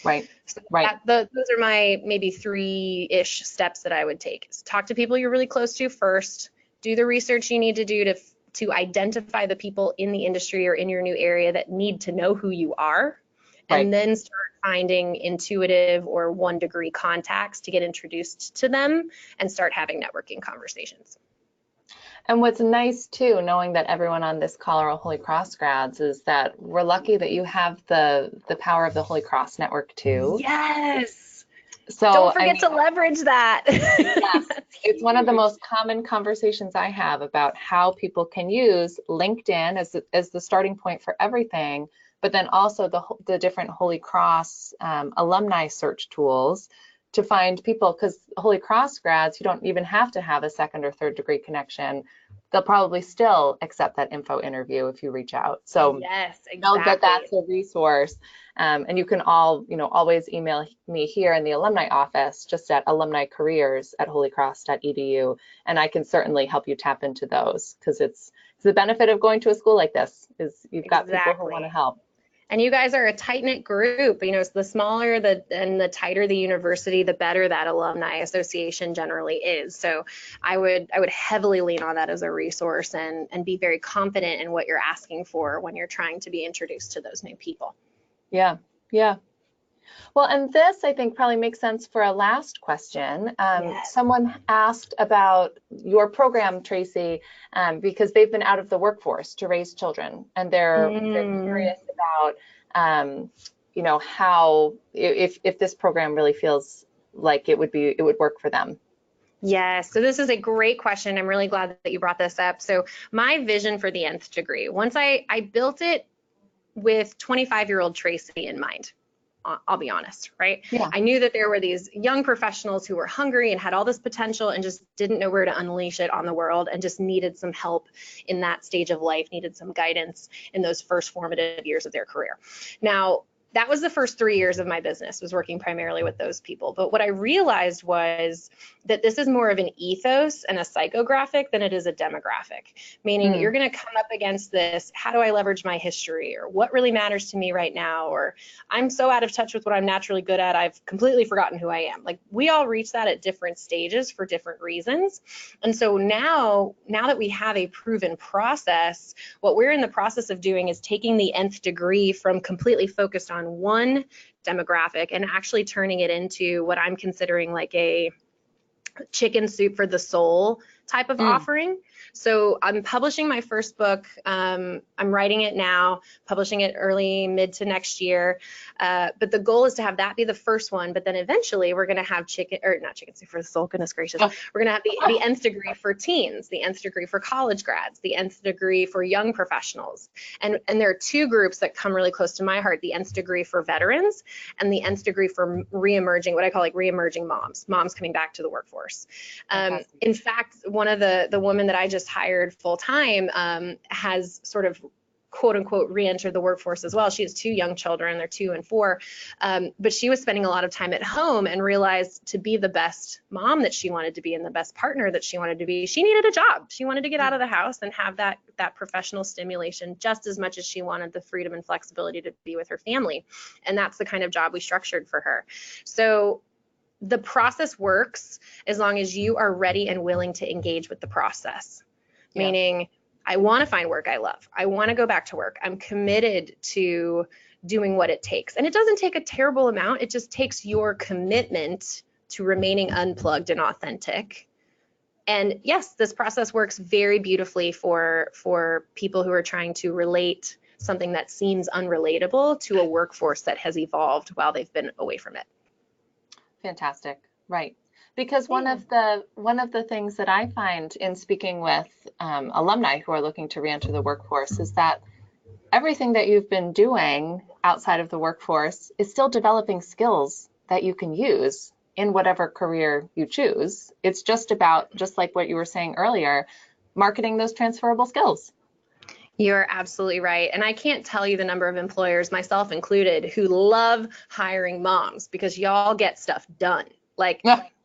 Right. So Right. those are my maybe 3-ish steps that I would take. So talk to people you're really close to first, do the research you need to do to identify the people in the industry or in your new area that need to know who you are, Right. and then start finding intuitive or 1-degree contacts to get introduced to them and start having networking conversations. And what's nice too, knowing that everyone on this call are Holy Cross grads, is that we're lucky that you have the power of the Holy Cross network too. Yes. So don't forget to leverage that. Yes, it's one of the most common conversations I have about how people can use LinkedIn as the starting point for everything, but then also the different Holy Cross alumni search tools to find people, because Holy Cross grads, you don't even have to have a 2nd or 3rd degree connection. They'll probably still accept that info interview if you reach out. So yes, exactly. know that that's a resource. And you can all, always email me here in the alumni office, just at alumnicareers@holycross.edu. And I can certainly help you tap into those, because it's the benefit of going to a school like this is you've got people who want to help. And you guys are a tight-knit group. The smaller and the tighter the university, the better that alumni association generally is. So I would heavily lean on that as a resource and be very confident in what you're asking for when you're trying to be introduced to those new people. Yeah, yeah. Well, and this, I think, probably makes sense for a last question. Yes. Someone asked about your program, Tracy, because they've been out of the workforce to raise children, and they're curious about, how if this program really feels like it would work for them. Yes, so this is a great question. I'm really glad that you brought this up. So my vision for the Nth Degree, once I built it with 25-year-old Tracy in mind. I'll be honest, right? Yeah. I knew that there were these young professionals who were hungry and had all this potential and just didn't know where to unleash it on the world and just needed some help in that stage of life, needed some guidance in those first formative years of their career. Now, that was the first 3 years of my business, was working primarily with those people. But what I realized was that this is more of an ethos and a psychographic than it is a demographic, meaning you're going to come up against this, how do I leverage my history, or what really matters to me right now, or I'm so out of touch with what I'm naturally good at, I've completely forgotten who I am. Like, we all reach that at different stages for different reasons. And so now that we have a proven process, what we're in the process of doing is taking the Nth Degree from completely focused on one demographic and actually turning it into what I'm considering like a chicken soup for the soul type of offering. So I'm publishing my first book. I'm writing it now, publishing it early, mid to next year. But the goal is to have that be the first one. But then eventually we're going to have not chicken soup for the soul, goodness gracious. We're going to have the Nth Degree for teens, the Nth Degree for college grads, the Nth Degree for young professionals. And there are 2 groups that come really close to my heart, the Nth Degree for veterans and the Nth Degree for reemerging, what I call like reemerging moms coming back to the workforce. In fact, one of the women that I just hired full time has sort of quote unquote re-entered the workforce as well. She has 2 young children, they're 2 and 4, but she was spending a lot of time at home and realized to be the best mom that she wanted to be and the best partner that she wanted to be, she needed a job. She wanted to get out of the house and have that professional stimulation just as much as she wanted the freedom and flexibility to be with her family. And that's the kind of job we structured for her. So the process works as long as you are ready and willing to engage with the process. Yeah. Meaning, I want to find work I love. I want to go back to work. I'm committed to doing what it takes. And it doesn't take a terrible amount. It just takes your commitment to remaining unplugged and authentic. And yes, this process works very beautifully for people who are trying to relate something that seems unrelatable to a workforce that has evolved while they've been away from it. Fantastic. Right. Because one of the things that I find in speaking with alumni who are looking to reenter the workforce is that everything that you've been doing outside of the workforce is still developing skills that you can use in whatever career you choose. It's just about, just like what you were saying earlier, marketing those transferable skills. You're absolutely right. And I can't tell you the number of employers, myself included, who love hiring moms because y'all get stuff done. Like,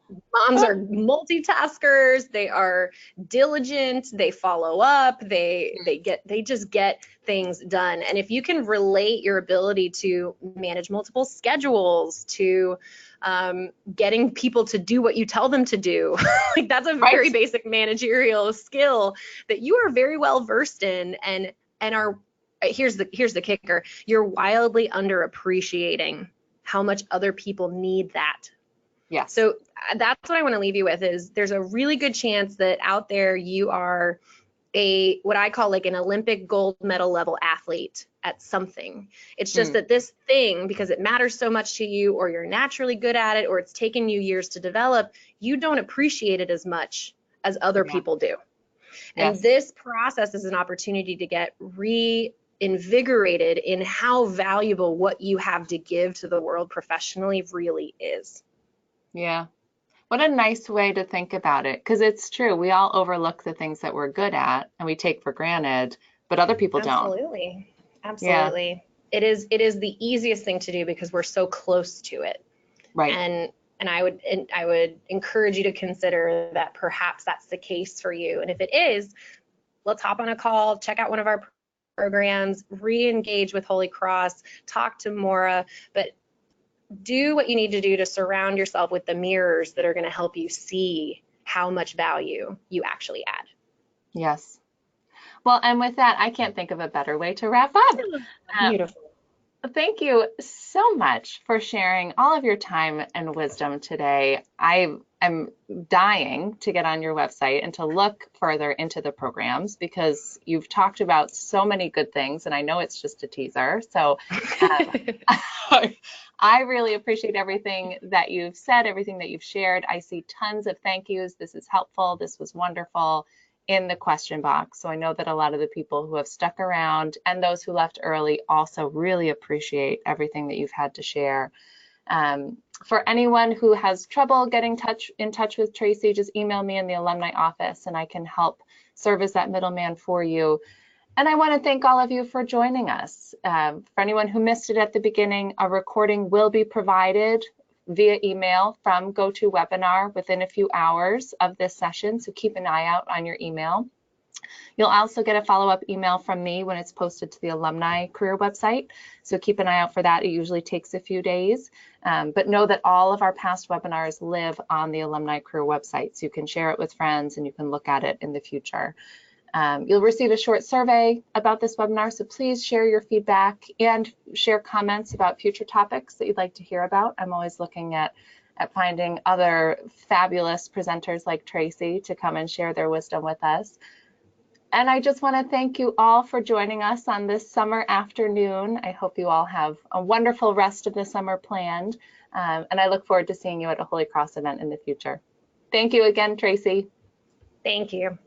Moms are multitaskers, they are diligent, they follow up, they just get things done. And if you can relate your ability to manage multiple schedules to getting people to do what you tell them to do, like that's a very Right. basic managerial skill that you are very well versed in, and are here's the kicker, you're wildly underappreciating how much other people need that. Yes. So that's what I want to leave you with is there's a really good chance that out there you are a what I call like an Olympic gold medal level athlete at something. It's just that this thing, because it matters so much to you, or you're naturally good at it, or it's taken you years to develop, you don't appreciate it as much as other Yeah. people do. And Yes. this process is an opportunity to get reinvigorated in how valuable what you have to give to the world professionally really is. Yeah. What a nice way to think about it, because it's true. We all overlook the things that we're good at and we take for granted, but other people don't. Absolutely. Yeah. Absolutely. It is the easiest thing to do because we're so close to it. Right. And I would encourage you to consider that perhaps that's the case for you. And if it is, let's hop on a call, check out one of our programs, re-engage with Holy Cross, talk to Maura, but do what you need to do to surround yourself with the mirrors that are going to help you see how much value you actually add. Yes. Well, and with that, I can't think of a better way to wrap up. Uh, Beautiful. Thank you so much for sharing all of your time and wisdom today. I am dying to get on your website and to look further into the programs because you've talked about so many good things, and I know it's just a teaser. So I really appreciate everything that you've said, everything that you've shared. I see tons of thank yous. This is helpful. This was wonderful in the question box. So I know that a lot of the people who have stuck around and those who left early also really appreciate everything that you've had to share. For anyone who has trouble getting in touch with Tracy, just email me in the alumni office and I can help serve as that middleman for you. And I want to thank all of you for joining us. For anyone who missed it at the beginning, a recording will be provided via email from GoToWebinar within a few hours of this session, so keep an eye out on your email. You'll also get a follow-up email from me when it's posted to the alumni career website, so keep an eye out for that. It usually takes a few days, but know that all of our past webinars live on the alumni career website, so you can share it with friends and you can look at it in the future. You'll receive a short survey about this webinar, so please share your feedback and share comments about future topics that you'd like to hear about. I'm always looking at finding other fabulous presenters like Tracy to come and share their wisdom with us. And I just want to thank you all for joining us on this summer afternoon. I hope you all have a wonderful rest of the summer planned, and I look forward to seeing you at a Holy Cross event in the future. Thank you again, Tracy. Thank you.